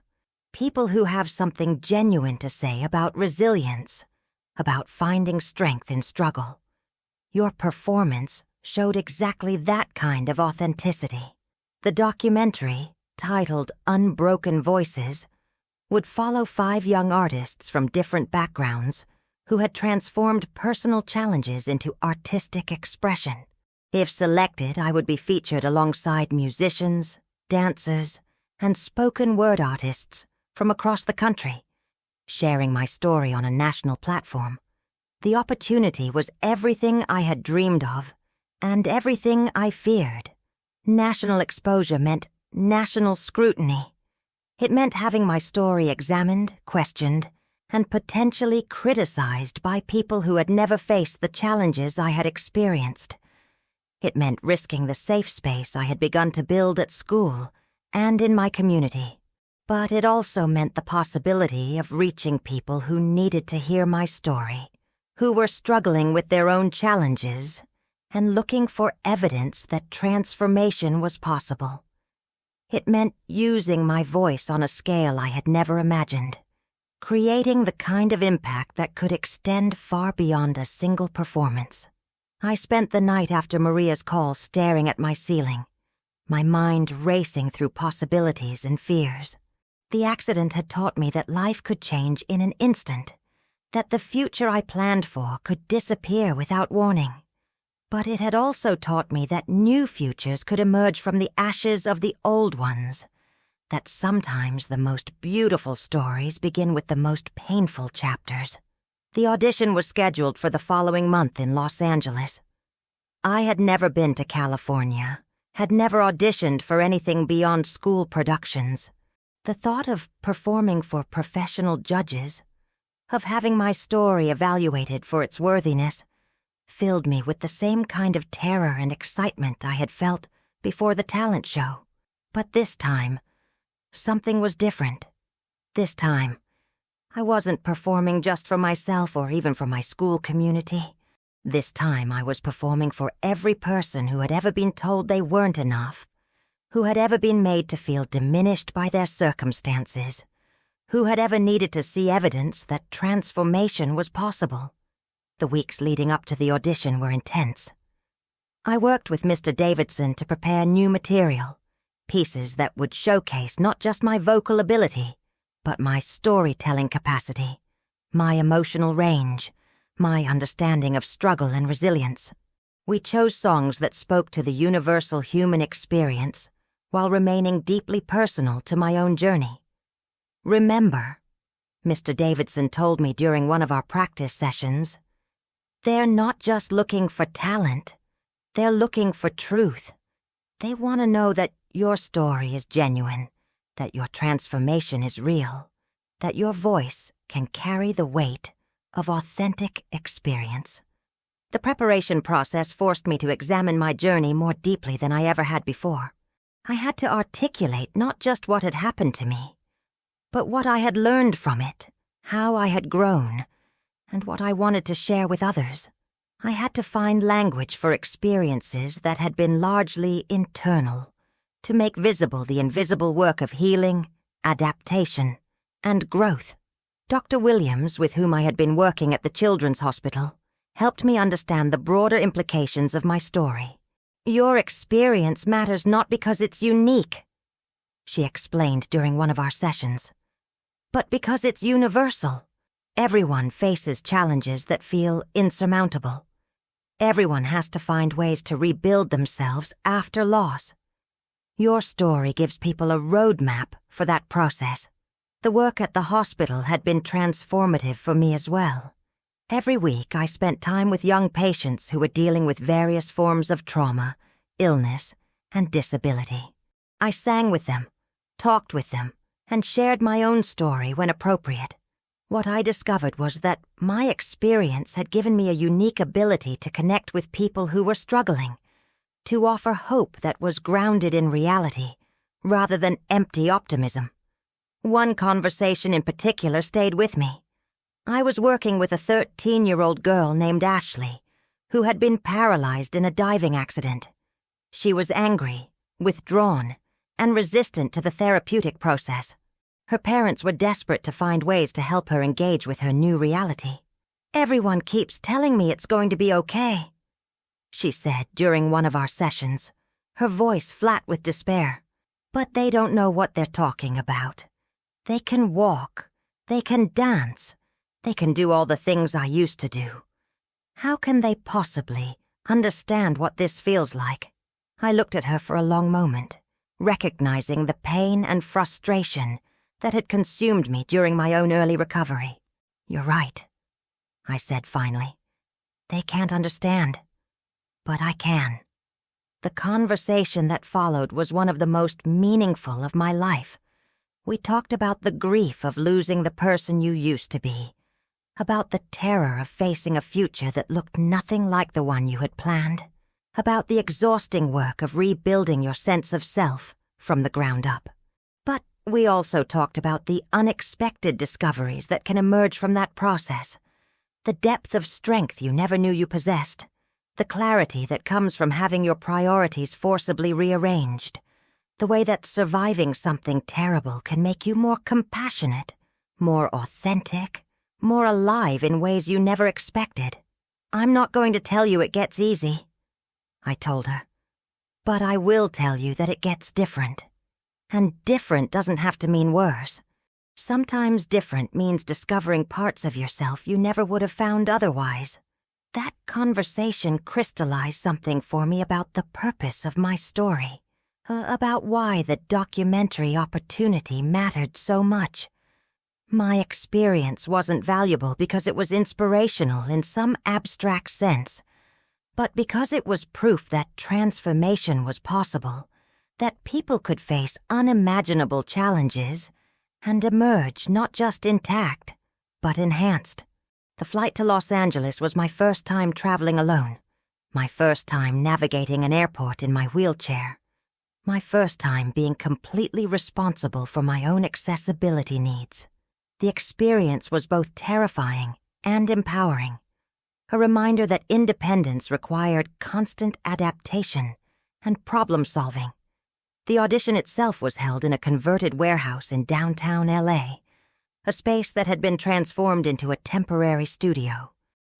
"People who have something genuine to say about resilience, about finding strength in struggle. Your performance showed exactly that kind of authenticity." The documentary, titled Unbroken Voices, would follow 5 young artists from different backgrounds who had transformed personal challenges into artistic expression. If selected, I would be featured alongside musicians, dancers, and spoken word artists from across the country, sharing my story on a national platform. The opportunity was everything I had dreamed of and everything I feared. National exposure meant national scrutiny. It meant having my story examined, questioned, and potentially criticized by people who had never faced the challenges I had experienced. It meant risking the safe space I had begun to build at school and in my community. But it also meant the possibility of reaching people who needed to hear my story, who were struggling with their own challenges and looking for evidence that transformation was possible. It meant using my voice on a scale I had never imagined, creating the kind of impact that could extend far beyond a single performance. I spent the night after Maria's call staring at my ceiling, my mind racing through possibilities and fears. The accident had taught me that life could change in an instant, that the future I planned for could disappear without warning. But it had also taught me that new futures could emerge from the ashes of the old ones, that sometimes the most beautiful stories begin with the most painful chapters. The audition was scheduled for the following month in Los Angeles. I had never been to California, had never auditioned for anything beyond school productions. The thought of performing for professional judges, of having my story evaluated for its worthiness, filled me with the same kind of terror and excitement I had felt before the talent show. But this time, something was different. This time, I wasn't performing just for myself or even for my school community. This time I was performing for every person who had ever been told they weren't enough, who had ever been made to feel diminished by their circumstances, who had ever needed to see evidence that transformation was possible. The weeks leading up to the audition were intense. I worked with Mr. Davidson to prepare new material, pieces that would showcase not just my vocal ability, but my storytelling capacity, my emotional range, my understanding of struggle and resilience. We chose songs that spoke to the universal human experience while remaining deeply personal to my own journey. "Remember," Mr. Davidson told me during one of our practice sessions, "they're not just looking for talent, they're looking for truth. They want to know that your story is genuine, that your transformation is real, that your voice can carry the weight of authentic experience. The preparation process forced me to examine my journey more deeply than I ever had before. I had to articulate not just what had happened to me, but what I had learned from it, how I had grown, and what I wanted to share with others. I had to find language for experiences that had been largely internal, to make visible the invisible work of healing, adaptation, and growth. Dr. Williams, with whom I had been working at the Children's Hospital, helped me understand the broader implications of my story. "Your experience matters not because it's unique," she explained during one of our sessions, "but because it's universal. Everyone faces challenges that feel insurmountable. Everyone has to find ways to rebuild themselves after loss. Your story gives people a roadmap for that process." The work at the hospital had been transformative for me as well. Every week I spent time with young patients who were dealing with various forms of trauma, illness, and disability. I sang with them, talked with them, and shared my own story when appropriate. What I discovered was that my experience had given me a unique ability to connect with people who were struggling, to offer hope that was grounded in reality rather than empty optimism. One conversation in particular stayed with me. I was working with a 13-year-old girl named Ashley, who had been paralyzed in a diving accident. She was angry, withdrawn, and resistant to the therapeutic process. Her parents were desperate to find ways to help her engage with her new reality. "Everyone keeps telling me it's going to be okay," she said during one of our sessions, her voice flat with despair. "But they don't know what they're talking about. They can walk, they can dance, they can do all the things I used to do. How can they possibly understand what this feels like?" I looked at her for a long moment, recognizing the pain and frustration that had consumed me during my own early recovery. "You're right," I said finally. "They can't understand, but I can." The conversation that followed was one of the most meaningful of my life. We talked about the grief of losing the person you used to be, about the terror of facing a future that looked nothing like the one you had planned, about the exhausting work of rebuilding your sense of self from the ground up. But we also talked about the unexpected discoveries that can emerge from that process, the depth of strength you never knew you possessed, the clarity that comes from having your priorities forcibly rearranged, the way that surviving something terrible can make you more compassionate, more authentic, more alive in ways you never expected. "I'm not going to tell you it gets easy," I told her, "but I will tell you that it gets different. And different doesn't have to mean worse. Sometimes different means discovering parts of yourself you never would have found otherwise." That conversation crystallized something for me about the purpose of my story. About why the documentary opportunity mattered so much. My experience wasn't valuable because it was inspirational in some abstract sense, but because it was proof that transformation was possible, that people could face unimaginable challenges and emerge not just intact, but enhanced. The flight to Los Angeles was my first time traveling alone, my first time navigating an airport in my wheelchair. My first time being completely responsible for my own accessibility needs. The experience was both terrifying and empowering, a reminder that independence required constant adaptation and problem-solving. The audition itself was held in a converted warehouse in downtown LA, a space that had been transformed into a temporary studio.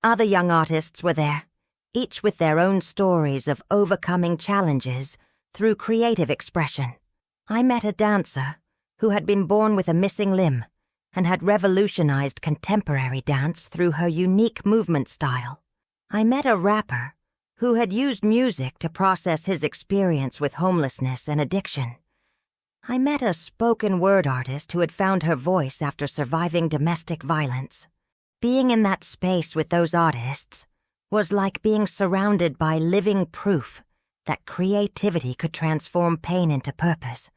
Other young artists were there, each with their own stories of overcoming challenges through creative expression. I met a dancer who had been born with a missing limb and had revolutionized contemporary dance through her unique movement style. I met a rapper who had used music to process his experience with homelessness and addiction. I met a spoken word artist who had found her voice after surviving domestic violence. Being in that space with those artists was like being surrounded by living proof that creativity could transform pain into purpose,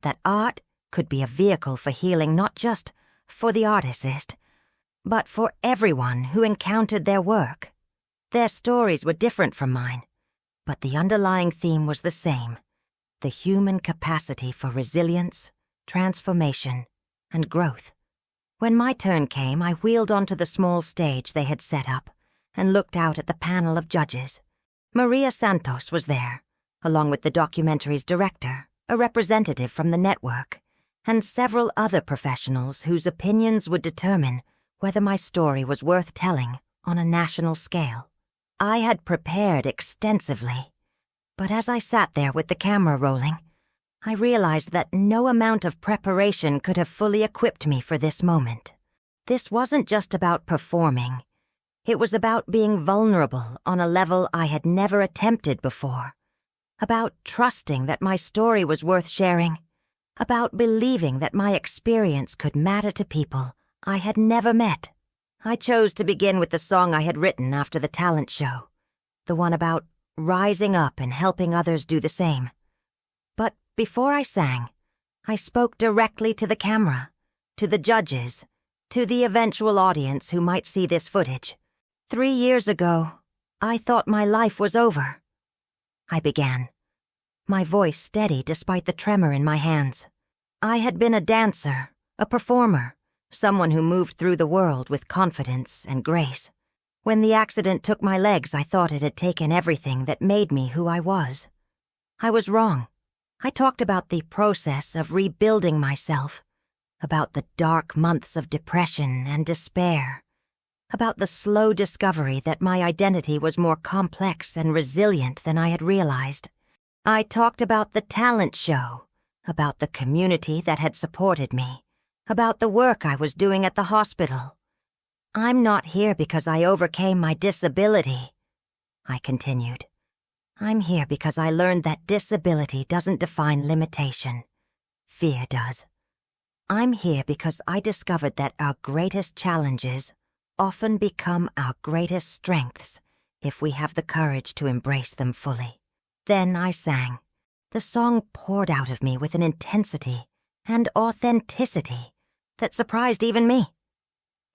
that art could be a vehicle for healing not just for the artist, but for everyone who encountered their work. Their stories were different from mine, but the underlying theme was the same: the human capacity for resilience, transformation, and growth. When my turn came, I wheeled onto the small stage they had set up and looked out at the panel of judges. Maria Santos was there, along with the documentary's director, a representative from the network, and several other professionals whose opinions would determine whether my story was worth telling on a national scale. I had prepared extensively, but as I sat there with the camera rolling, I realized that no amount of preparation could have fully equipped me for this moment. This wasn't just about performing. It was about being vulnerable on a level I had never attempted before, about trusting that my story was worth sharing, about believing that my experience could matter to people I had never met. I chose to begin with the song I had written after the talent show, the one about rising up and helping others do the same. But before I sang, I spoke directly to the camera, to the judges, to the eventual audience who might see this footage. 3 years ago, I thought my life was over. I began, my voice steady despite the tremor in my hands. I had been a dancer, a performer, someone who moved through the world with confidence and grace. When the accident took my legs, I thought it had taken everything that made me who I was. I was wrong. I talked about the process of rebuilding myself, about the dark months of depression and despair, about the slow discovery that my identity was more complex and resilient than I had realized. I talked about the talent show, about the community that had supported me, about the work I was doing at the hospital. I'm not here because I overcame my disability, I continued. I'm here because I learned that disability doesn't define limitation. Fear does. I'm here because I discovered that our greatest challenges often become our greatest strengths if we have the courage to embrace them fully. Then I sang. The song poured out of me with an intensity and authenticity that surprised even me.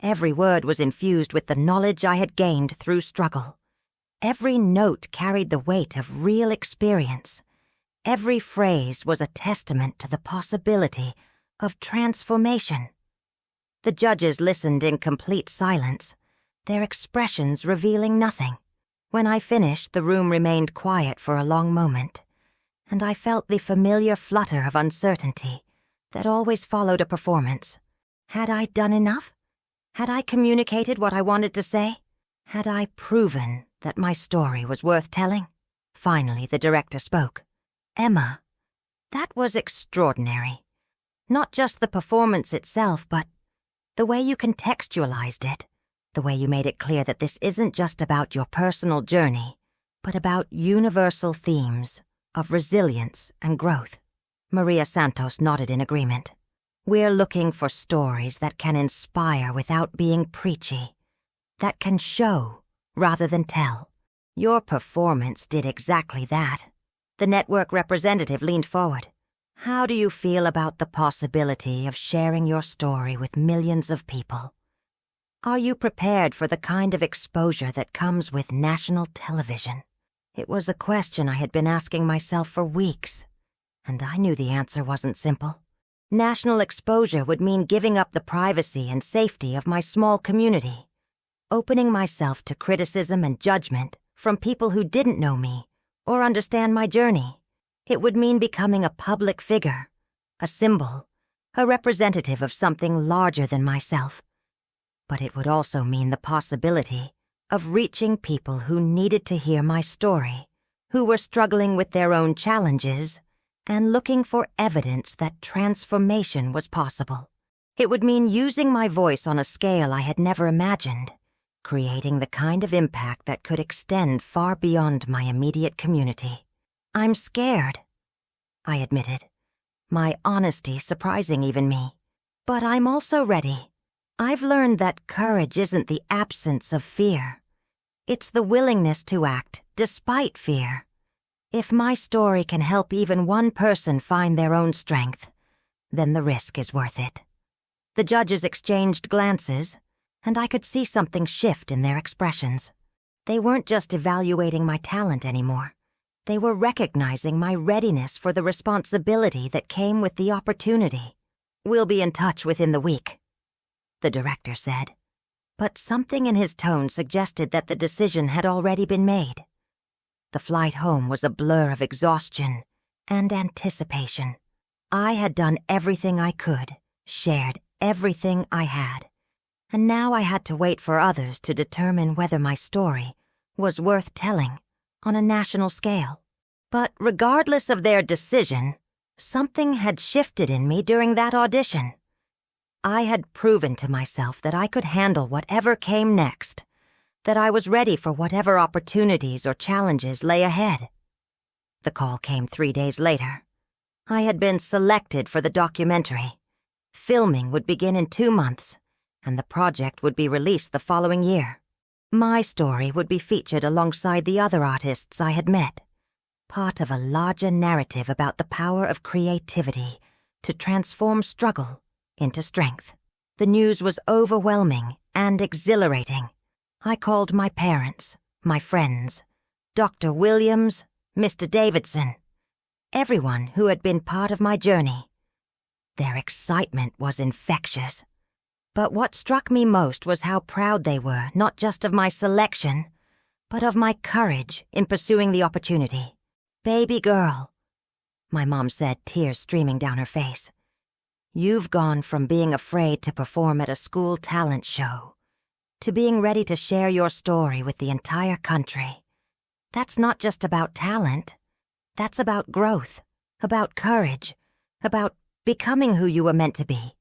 Every word was infused with the knowledge I had gained through struggle. Every note carried the weight of real experience. Every phrase was a testament to the possibility of transformation. The judges listened in complete silence, their expressions revealing nothing. When I finished, the room remained quiet for a long moment, and I felt the familiar flutter of uncertainty that always followed a performance. Had I done enough? Had I communicated what I wanted to say? Had I proven that my story was worth telling? Finally, the director spoke. Emma, that was extraordinary. Not just the performance itself, but the way you contextualized it, the way you made it clear that this isn't just about your personal journey, but about universal themes of resilience and growth. Maria Santos nodded in agreement. We're looking for stories that can inspire without being preachy, that can show rather than tell. Your performance did exactly that. The network representative leaned forward. How do you feel about the possibility of sharing your story with millions of people? Are you prepared for the kind of exposure that comes with national television? It was a question I had been asking myself for weeks, and I knew the answer wasn't simple. National exposure would mean giving up the privacy and safety of my small community, opening myself to criticism and judgment from people who didn't know me or understand my journey. It would mean becoming a public figure, a symbol, a representative of something larger than myself. But it would also mean the possibility of reaching people who needed to hear my story, who were struggling with their own challenges and looking for evidence that transformation was possible. It would mean using my voice on a scale I had never imagined, creating the kind of impact that could extend far beyond my immediate community. I'm scared, I admitted, my honesty surprising even me. But I'm also ready. I've learned that courage isn't the absence of fear. It's the willingness to act despite fear. If my story can help even one person find their own strength, then the risk is worth it. The judges exchanged glances, and I could see something shift in their expressions. They weren't just evaluating my talent anymore. They were recognizing my readiness for the responsibility that came with the opportunity. "We'll be in touch within the week," the director said. But something in his tone suggested that the decision had already been made. The flight home was a blur of exhaustion and anticipation. I had done everything I could, shared everything I had, and now I had to wait for others to determine whether my story was worth telling on a national scale. But regardless of their decision, something had shifted in me during that audition. I had proven to myself that I could handle whatever came next, that I was ready for whatever opportunities or challenges lay ahead. The call came 3 days later. I had been selected for the documentary. Filming would begin in 2 months, and the project would be released the following year. My story would be featured alongside the other artists I had met, part of a larger narrative about the power of creativity to transform struggle into strength. The news was overwhelming and exhilarating. I called my parents, my friends, Dr. Williams, Mr. Davidson, everyone who had been part of my journey. Their excitement was infectious. But what struck me most was how proud they were, not just of my selection, but of my courage in pursuing the opportunity. "Baby girl," my mom said, tears streaming down her face, "you've gone from being afraid to perform at a school talent show to being ready to share your story with the entire country. That's not just about talent. That's about growth, about courage, about becoming who you were meant to be."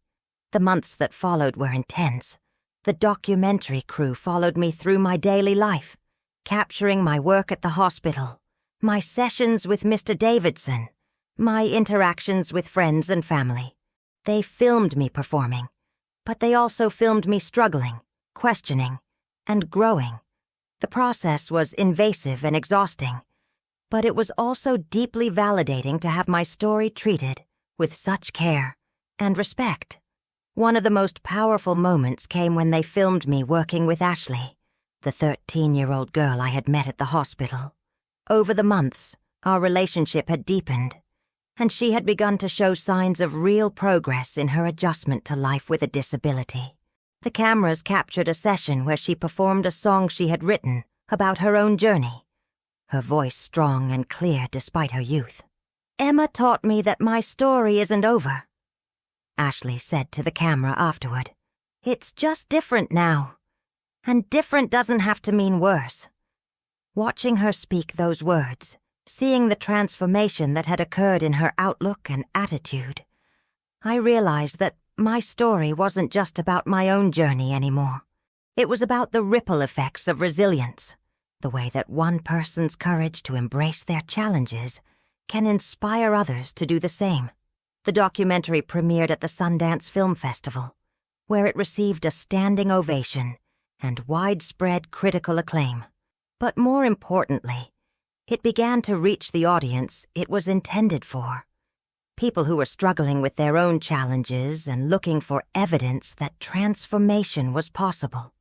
The months that followed were intense. The documentary crew followed me through my daily life, capturing my work at the hospital, my sessions with Mr. Davidson, my interactions with friends and family. They filmed me performing, but they also filmed me struggling, questioning, and growing. The process was invasive and exhausting, but it was also deeply validating to have my story treated with such care and respect. One of the most powerful moments came when they filmed me working with Ashley, the 13-year-old girl I had met at the hospital. Over the months, our relationship had deepened, and she had begun to show signs of real progress in her adjustment to life with a disability. The cameras captured a session where she performed a song she had written about her own journey, her voice strong and clear despite her youth. "Emma taught me that my story isn't over," Ashley said to the camera afterward. "It's just different now. And different doesn't have to mean worse." Watching her speak those words, seeing the transformation that had occurred in her outlook and attitude, I realized that my story wasn't just about my own journey anymore. It was about the ripple effects of resilience, the way that one person's courage to embrace their challenges can inspire others to do the same. The documentary premiered at the Sundance Film Festival, where it received a standing ovation and widespread critical acclaim. But more importantly, it began to reach the audience it was intended for. People who were struggling with their own challenges and looking for evidence that transformation was possible.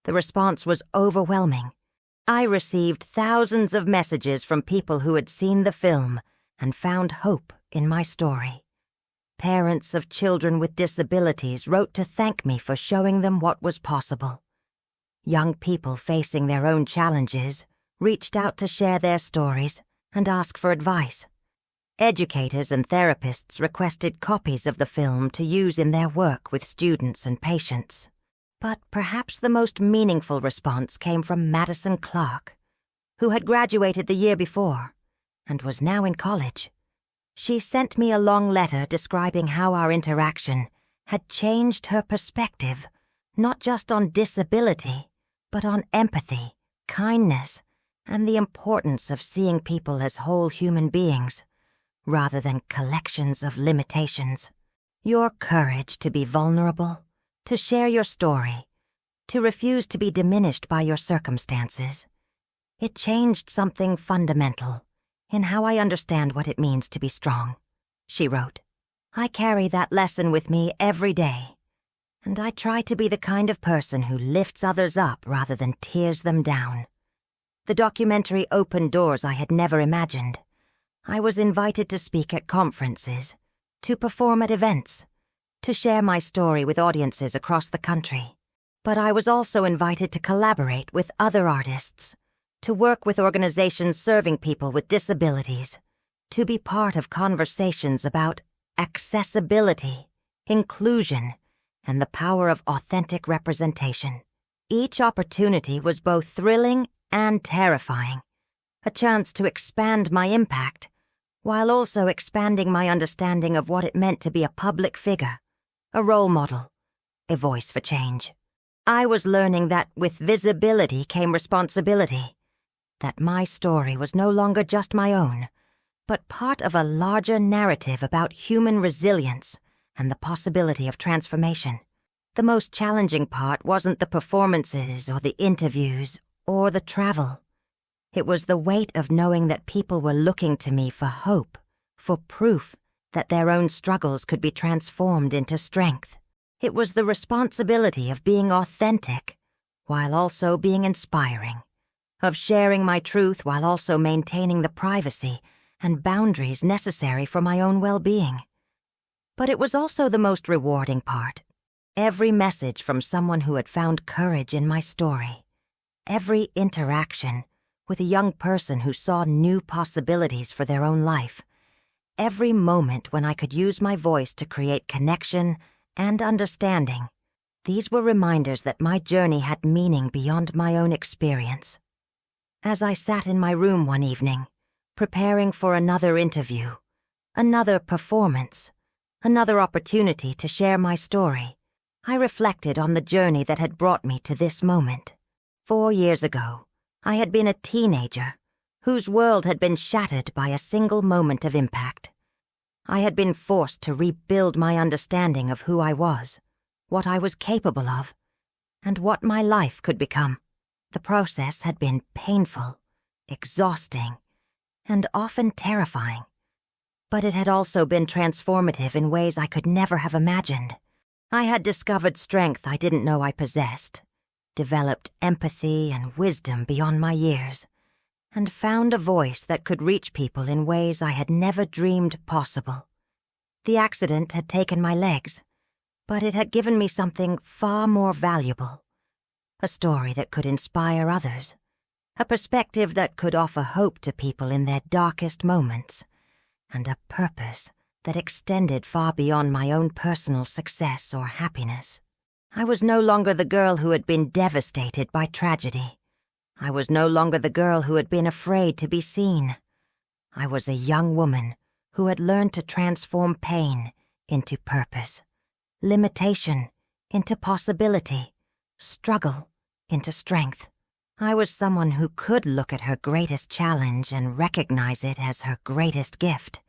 The response was overwhelming. I received thousands of messages from people who had seen the film and found hope in my story. Parents of children with disabilities wrote to thank me for showing them what was possible. Young people facing their own challenges reached out to share their stories and ask for advice. Educators and therapists requested copies of the film to use in their work with students and patients. But perhaps the most meaningful response came from Madison Clark, who had graduated the year before and was now in college. She sent me a long letter describing how our interaction had changed her perspective, not just on disability, but on empathy, kindness, and the importance of seeing people as whole human beings, rather than collections of limitations. Your courage to be vulnerable, to share your story, to refuse to be diminished by your circumstances. It changed something fundamental in how I understand what it means to be strong, she wrote. I carry that lesson with me every day, and I try to be the kind of person who lifts others up rather than tears them down. The documentary opened doors I had never imagined. I was invited to speak at conferences, to perform at events, to share my story with audiences across the country. But I was also invited to collaborate with other artists, to work with organizations serving people with disabilities, to be part of conversations about accessibility, inclusion, and the power of authentic representation. Each opportunity was both thrilling and terrifying, a chance to expand my impact, while also expanding my understanding of what it meant to be a public figure, a role model, a voice for change. I was learning that with visibility came responsibility, that my story was no longer just my own, but part of a larger narrative about human resilience and the possibility of transformation. The most challenging part wasn't the performances or the interviews or the travel. It was the weight of knowing that people were looking to me for hope, for proof that their own struggles could be transformed into strength. It was the responsibility of being authentic while also being inspiring, of sharing my truth while also maintaining the privacy and boundaries necessary for my own well-being. But it was also the most rewarding part. Every message from someone who had found courage in my story, every interaction with a young person who saw new possibilities for their own life, every moment when I could use my voice to create connection and understanding, these were reminders that my journey had meaning beyond my own experience. As I sat in my room one evening, preparing for another interview, another performance, another opportunity to share my story, I reflected on the journey that had brought me to this moment. 4 years ago, I had been a teenager whose world had been shattered by a single moment of impact. I had been forced to rebuild my understanding of who I was, what I was capable of, and what my life could become. The process had been painful, exhausting, and often terrifying, but it had also been transformative in ways I could never have imagined. I had discovered strength I didn't know I possessed, developed empathy and wisdom beyond my years, and found a voice that could reach people in ways I had never dreamed possible. The accident had taken my legs, but it had given me something far more valuable. A story that could inspire others, a perspective that could offer hope to people in their darkest moments, and a purpose that extended far beyond my own personal success or happiness. I was no longer the girl who had been devastated by tragedy. I was no longer the girl who had been afraid to be seen. I was a young woman who had learned to transform pain into purpose, limitation into possibility, struggle into strength. I was someone who could look at her greatest challenge and recognize it as her greatest gift.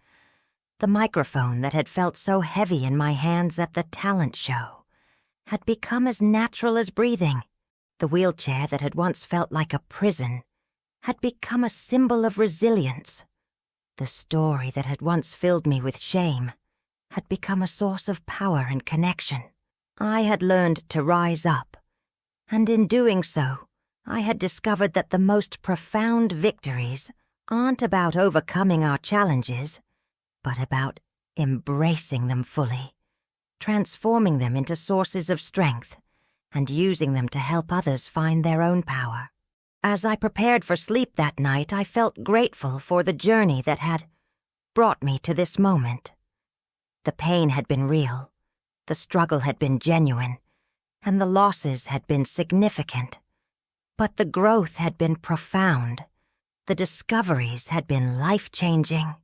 The microphone that had felt so heavy in my hands at the talent show had become as natural as breathing. The wheelchair that had once felt like a prison had become a symbol of resilience. The story that had once filled me with shame had become a source of power and connection. I had learned to rise up, and in doing so, I had discovered that the most profound victories aren't about overcoming our challenges, but about embracing them fully, transforming them into sources of strength, and using them to help others find their own power. As I prepared for sleep that night, I felt grateful for the journey that had brought me to this moment. The pain had been real, the struggle had been genuine, and the losses had been significant. But the growth had been profound, the discoveries had been life-changing,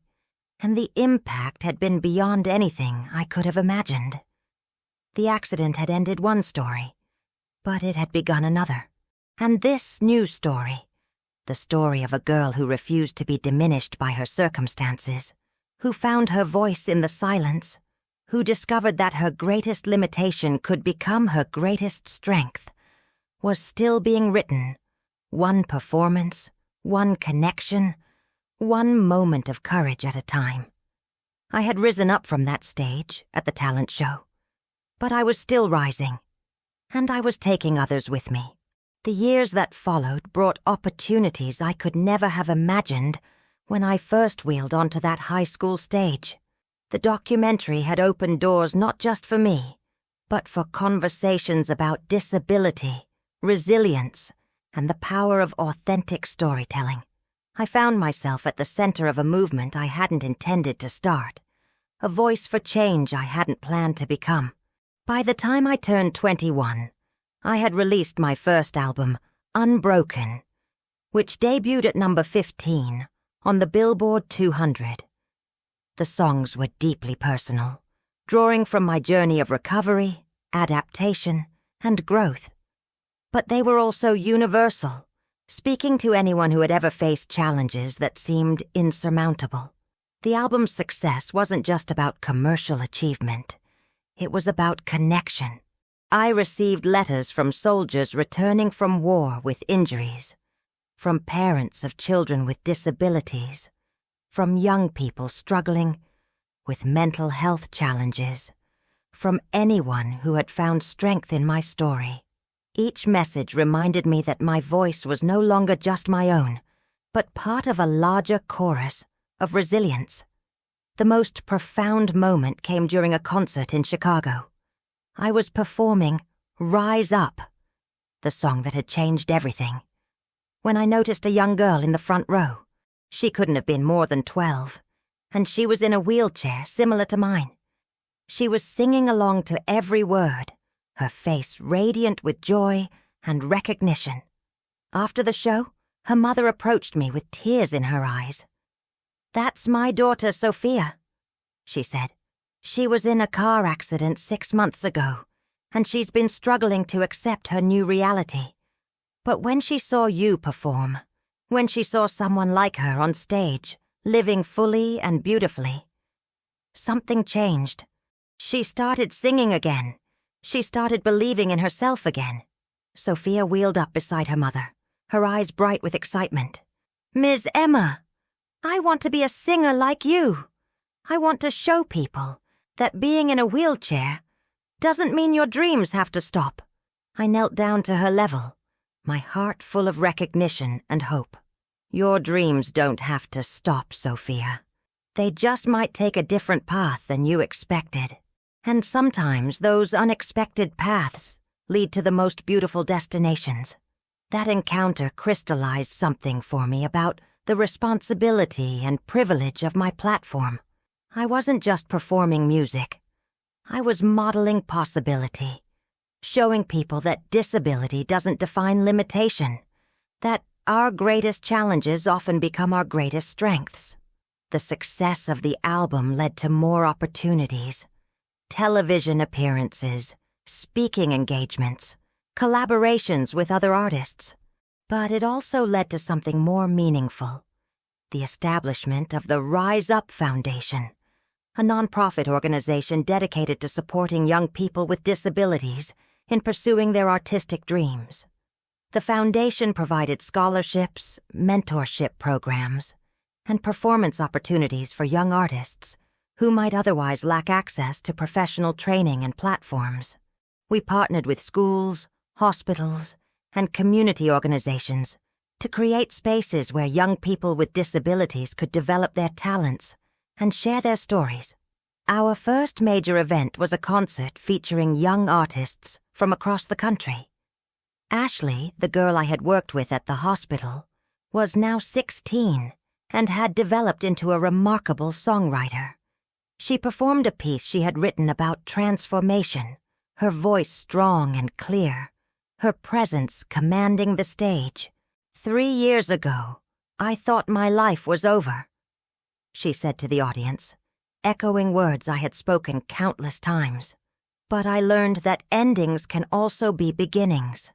and the impact had been beyond anything I could have imagined. The accident had ended one story, but it had begun another. And this new story, the story of a girl who refused to be diminished by her circumstances, who found her voice in the silence, who discovered that her greatest limitation could become her greatest strength, was still being written, one performance, one connection, one moment of courage at a time. I had risen up from that stage at the talent show, but I was still rising, And I was taking others with me. The years that followed brought opportunities I could never have imagined when I first wheeled onto that high school stage. The documentary had opened doors not just for me, but for conversations about disability, resilience, and the power of authentic storytelling. I found myself at the center of a movement I hadn't intended to start, a voice for change I hadn't planned to become. By the time I turned 21, I had released my first album, Unbroken, which debuted at number 15 on the Billboard 200. The songs were deeply personal, drawing from my journey of recovery, adaptation, and growth. But they were also universal, speaking to anyone who had ever faced challenges that seemed insurmountable. The album's success wasn't just about commercial achievement. It was about connection. I received letters from soldiers returning from war with injuries, from parents of children with disabilities, from young people struggling with mental health challenges, from anyone who had found strength in my story. Each message reminded me that my voice was no longer just my own, but part of a larger chorus of resilience. The most profound moment came during a concert in Chicago. I was performing Rise Up, the song that had changed everything, when I noticed a young girl in the front row. She couldn't have been more than 12, and she was in a wheelchair similar to mine. She was singing along to every word, her face radiant with joy and recognition. After the show, her mother approached me with tears in her eyes. "That's my daughter, Sophia," she said. "She was in a car accident 6 months ago, and she's been struggling to accept her new reality. But when she saw you perform, when she saw someone like her on stage, living fully and beautifully, something changed. She started singing again. She started believing in herself again." Sophia wheeled up beside her mother, her eyes bright with excitement. "Ms. Emma, I want to be a singer like you. I want to show people that being in a wheelchair doesn't mean your dreams have to stop." I knelt down to her level, my heart full of recognition and hope. "Your dreams don't have to stop, Sophia. They just might take a different path than you expected. And sometimes those unexpected paths lead to the most beautiful destinations." That encounter crystallized something for me about the responsibility and privilege of my platform. I wasn't just performing music. I was modeling possibility, showing people that disability doesn't define limitation, that our greatest challenges often become our greatest strengths. The success of the album led to more opportunities. Television appearances, speaking engagements, collaborations with other artists. But it also led to something more meaningful: the establishment of the Rise Up Foundation, a nonprofit organization dedicated to supporting young people with disabilities in pursuing their artistic dreams. The foundation provided scholarships, mentorship programs, and performance opportunities for young artists who might otherwise lack access to professional training and platforms. We partnered with schools, hospitals, and community organizations to create spaces where young people with disabilities could develop their talents and share their stories. Our first major event was a concert featuring young artists from across the country. Ashley, the girl I had worked with at the hospital, was now 16 and had developed into a remarkable songwriter. She performed a piece she had written about transformation, her voice strong and clear, her presence commanding the stage. "3 years ago, I thought my life was over," she said to the audience, echoing words I had spoken countless times. "But I learned that endings can also be beginnings,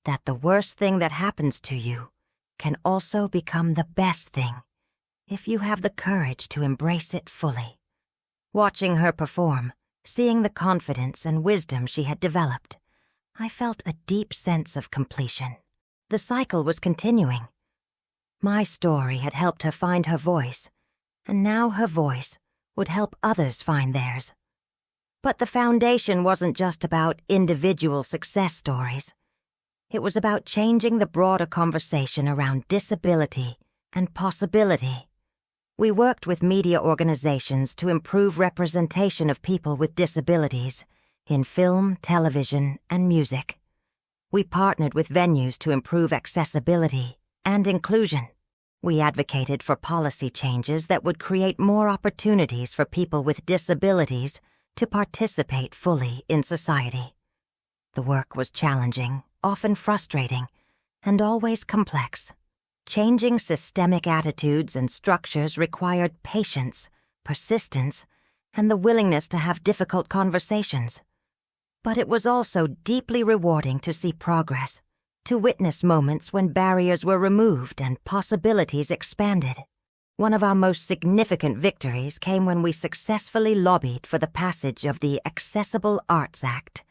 that the worst thing that happens to you can also become the best thing if you have the courage to embrace it fully." Watching her perform, seeing the confidence and wisdom she had developed, I felt a deep sense of completion. The cycle was continuing. My story had helped her find her voice, and now her voice would help others find theirs. But the foundation wasn't just about individual success stories. It was about changing the broader conversation around disability and possibility. We worked with media organizations to improve representation of people with disabilities in film, television, and music. We partnered with venues to improve accessibility and inclusion. We advocated for policy changes that would create more opportunities for people with disabilities to participate fully in society. The work was challenging, often frustrating, and always complex. Changing systemic attitudes and structures required patience, persistence, and the willingness to have difficult conversations. But it was also deeply rewarding to see progress, to witness moments when barriers were removed and possibilities expanded. One of our most significant victories came when we successfully lobbied for the passage of the Accessible Arts Act,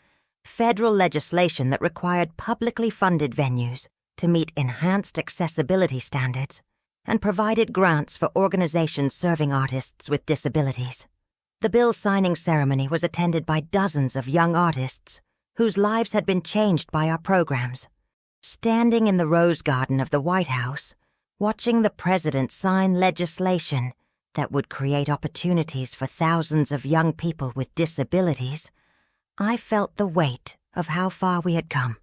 federal legislation that required publicly funded venues to meet enhanced accessibility standards and provided grants for organizations serving artists with disabilities. The bill signing ceremony was attended by dozens of young artists whose lives had been changed by our programs. Standing in the Rose Garden of the White House, watching the president sign legislation that would create opportunities for thousands of young people with disabilities, I felt the weight of how far we had come.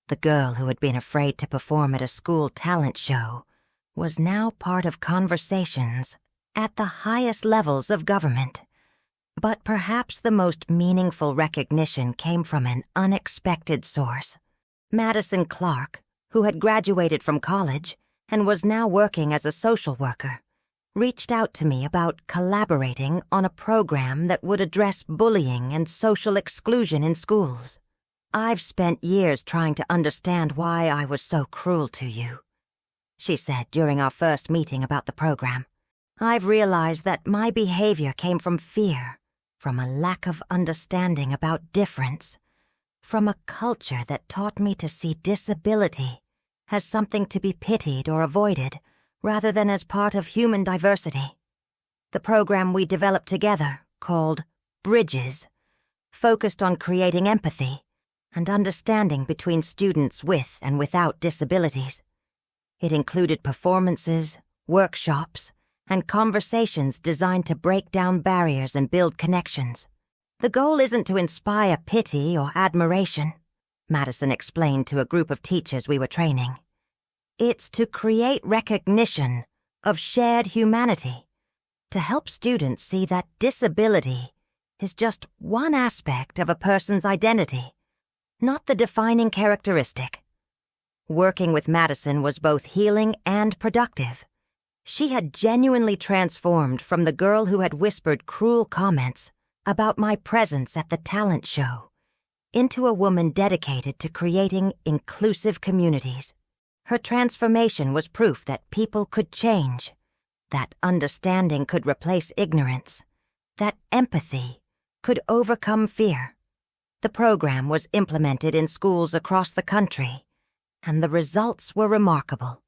The girl who had been afraid to perform at a school talent show was now part of conversations at the highest levels of government. But perhaps the most meaningful recognition came from an unexpected source. Madison Clark, who had graduated from college and was now working as a social worker, reached out to me about collaborating on a program that would address bullying and social exclusion in schools. "I've spent years trying to understand why I was so cruel to you," she said during our first meeting about the program. "I've realized that my behavior came from fear, from a lack of understanding about difference, from a culture that taught me to see disability as something to be pitied or avoided, rather than as part of human diversity." The program we developed together, called Bridges, focused on creating empathy and understanding between students with and without disabilities. It included performances, workshops, and conversations designed to break down barriers and build connections. "The goal isn't to inspire pity or admiration," Madison explained to a group of teachers we were training. "It's to create recognition of shared humanity, to help students see that disability is just one aspect of a person's identity, not the defining characteristic." Working with Madison was both healing and productive. She had genuinely transformed from the girl who had whispered cruel comments about my presence at the talent show into a woman dedicated to creating inclusive communities. Her transformation was proof that people could change, that understanding could replace ignorance, that empathy could overcome fear. The program was implemented in schools across the country, and the results were remarkable.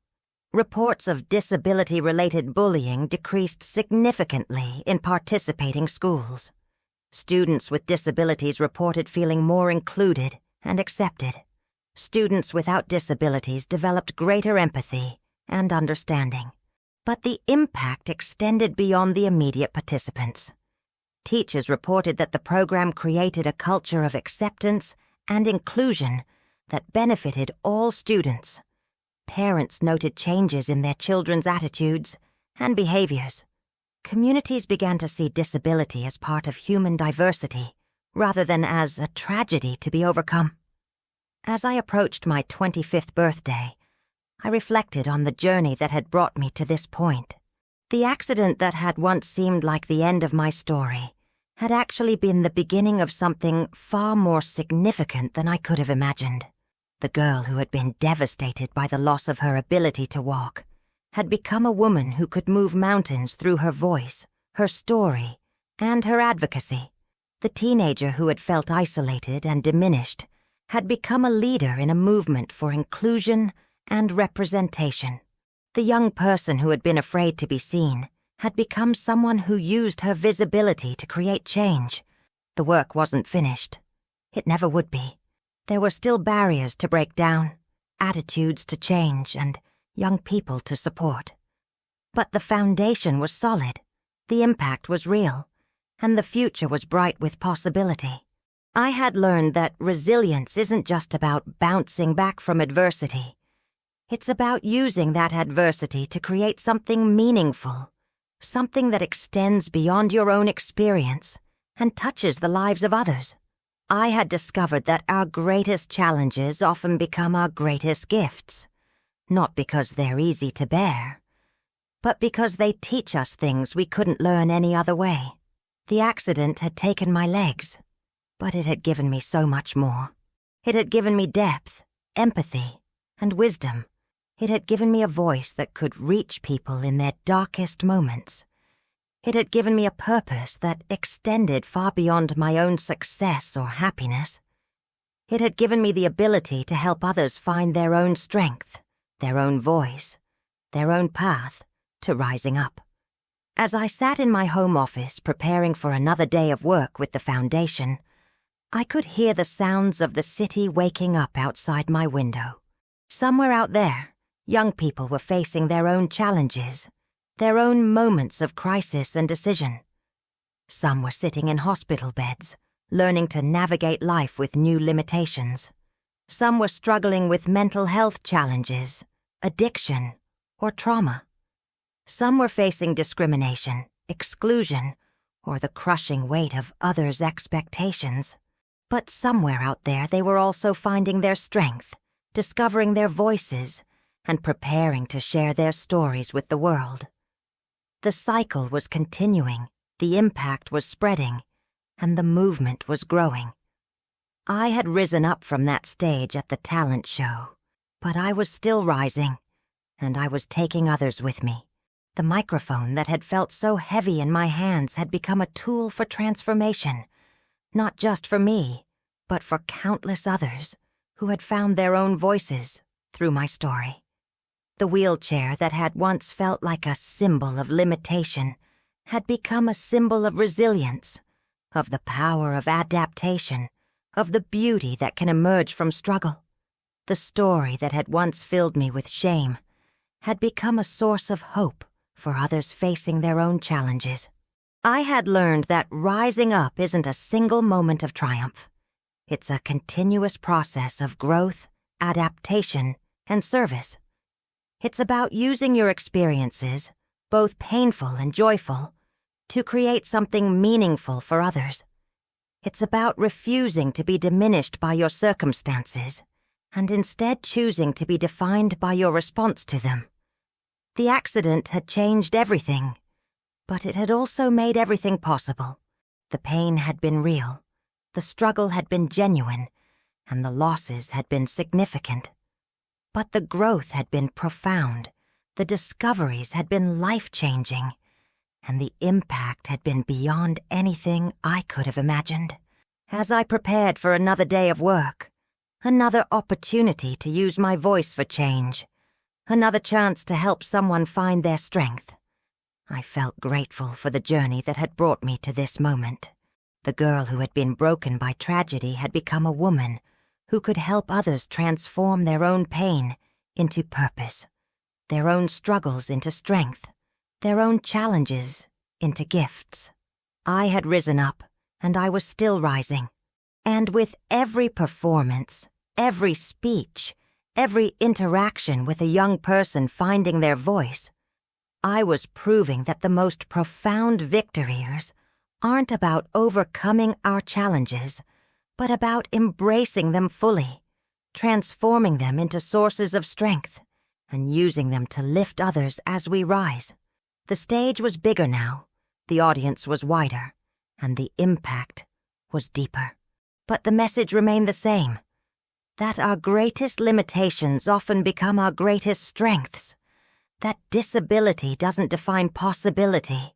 Reports of disability-related bullying decreased significantly in participating schools. Students with disabilities reported feeling more included and accepted. Students without disabilities developed greater empathy and understanding. But the impact extended beyond the immediate participants. Teachers reported that the program created a culture of acceptance and inclusion that benefited all students. Parents noted changes in their children's attitudes and behaviors. Communities began to see disability as part of human diversity, rather than as a tragedy to be overcome. As I approached my 25th birthday, I reflected on the journey that had brought me to this point. The accident that had once seemed like the end of my story had actually been the beginning of something far more significant than I could have imagined. The girl who had been devastated by the loss of her ability to walk had become a woman who could move mountains through her voice, her story, and her advocacy. The teenager who had felt isolated and diminished had become a leader in a movement for inclusion and representation. The young person who had been afraid to be seen had become someone who used her visibility to create change. The work wasn't finished. It never would be. There were still barriers to break down, attitudes to change, and young people to support. But the foundation was solid, the impact was real, and the future was bright with possibility. I had learned that resilience isn't just about bouncing back from adversity. It's about using that adversity to create something meaningful, something that extends beyond your own experience and touches the lives of others. I had discovered that our greatest challenges often become our greatest gifts, not because they're easy to bear, but because they teach us things we couldn't learn any other way. The accident had taken my legs, but it had given me so much more. It had given me depth, empathy, and wisdom. It had given me a voice that could reach people in their darkest moments. It had given me a purpose that extended far beyond my own success or happiness. It had given me the ability to help others find their own strength, their own voice, their own path to rising up. As I sat in my home office preparing for another day of work with the foundation, I could hear the sounds of the city waking up outside my window. Somewhere out there, young people were facing their own challenges, their own moments of crisis and decision. Some were sitting in hospital beds, learning to navigate life with new limitations. Some were struggling with mental health challenges, addiction, or trauma. Some were facing discrimination, exclusion, or the crushing weight of others' expectations. But somewhere out there they were also finding their strength, discovering their voices, and preparing to share their stories with the world. The cycle was continuing, the impact was spreading, and the movement was growing. I had risen up from that stage at the talent show, but I was still rising, and I was taking others with me. The microphone that had felt so heavy in my hands had become a tool for transformation, not just for me, but for countless others who had found their own voices through my story. The wheelchair that had once felt like a symbol of limitation had become a symbol of resilience, of the power of adaptation, of the beauty that can emerge from struggle. The story that had once filled me with shame had become a source of hope for others facing their own challenges. I had learned that rising up isn't a single moment of triumph. It's a continuous process of growth, adaptation, and service. It's about using your experiences, both painful and joyful, to create something meaningful for others. It's about refusing to be diminished by your circumstances, and instead choosing to be defined by your response to them. The accident had changed everything, but it had also made everything possible. The pain had been real, the struggle had been genuine, and the losses had been significant. But the growth had been profound, the discoveries had been life-changing, and the impact had been beyond anything I could have imagined. As I prepared for another day of work, another opportunity to use my voice for change, another chance to help someone find their strength, I felt grateful for the journey that had brought me to this moment. The girl who had been broken by tragedy had become a woman who could help others transform their own pain into purpose, their own struggles into strength, their own challenges into gifts. I had risen up, and I was still rising. And with every performance, every speech, every interaction with a young person finding their voice, I was proving that the most profound victories aren't about overcoming our challenges, but about embracing them fully, transforming them into sources of strength, and using them to lift others as we rise. The stage was bigger now, the audience was wider, and the impact was deeper. But the message remained the same, that our greatest limitations often become our greatest strengths, that disability doesn't define possibility,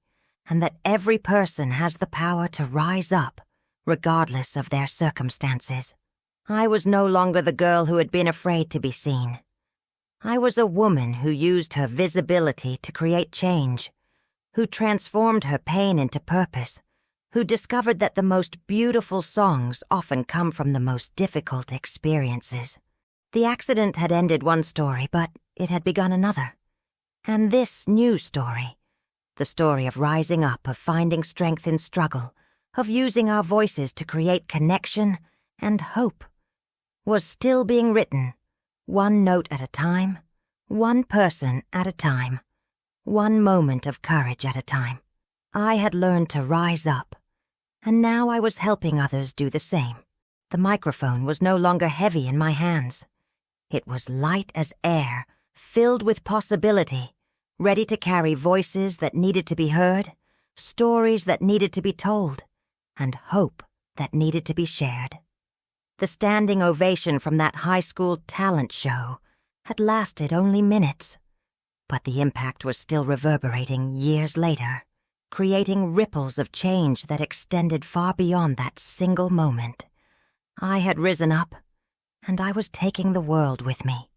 and that every person has the power to rise up, regardless of their circumstances. I was no longer the girl who had been afraid to be seen. I was a woman who used her visibility to create change, who transformed her pain into purpose, who discovered that the most beautiful songs often come from the most difficult experiences. The accident had ended one story, but it had begun another. And this new story, the story of rising up, of finding strength in struggle, of using our voices to create connection and hope, was still being written, one note at a time, one person at a time, one moment of courage at a time. I had learned to rise up, and now I was helping others do the same. The microphone was no longer heavy in my hands. It was light as air, filled with possibility, ready to carry voices that needed to be heard, stories that needed to be told, and hope that needed to be shared. The standing ovation from that high school talent show had lasted only minutes, but the impact was still reverberating years later, creating ripples of change that extended far beyond that single moment. I had risen up, and I was taking the world with me.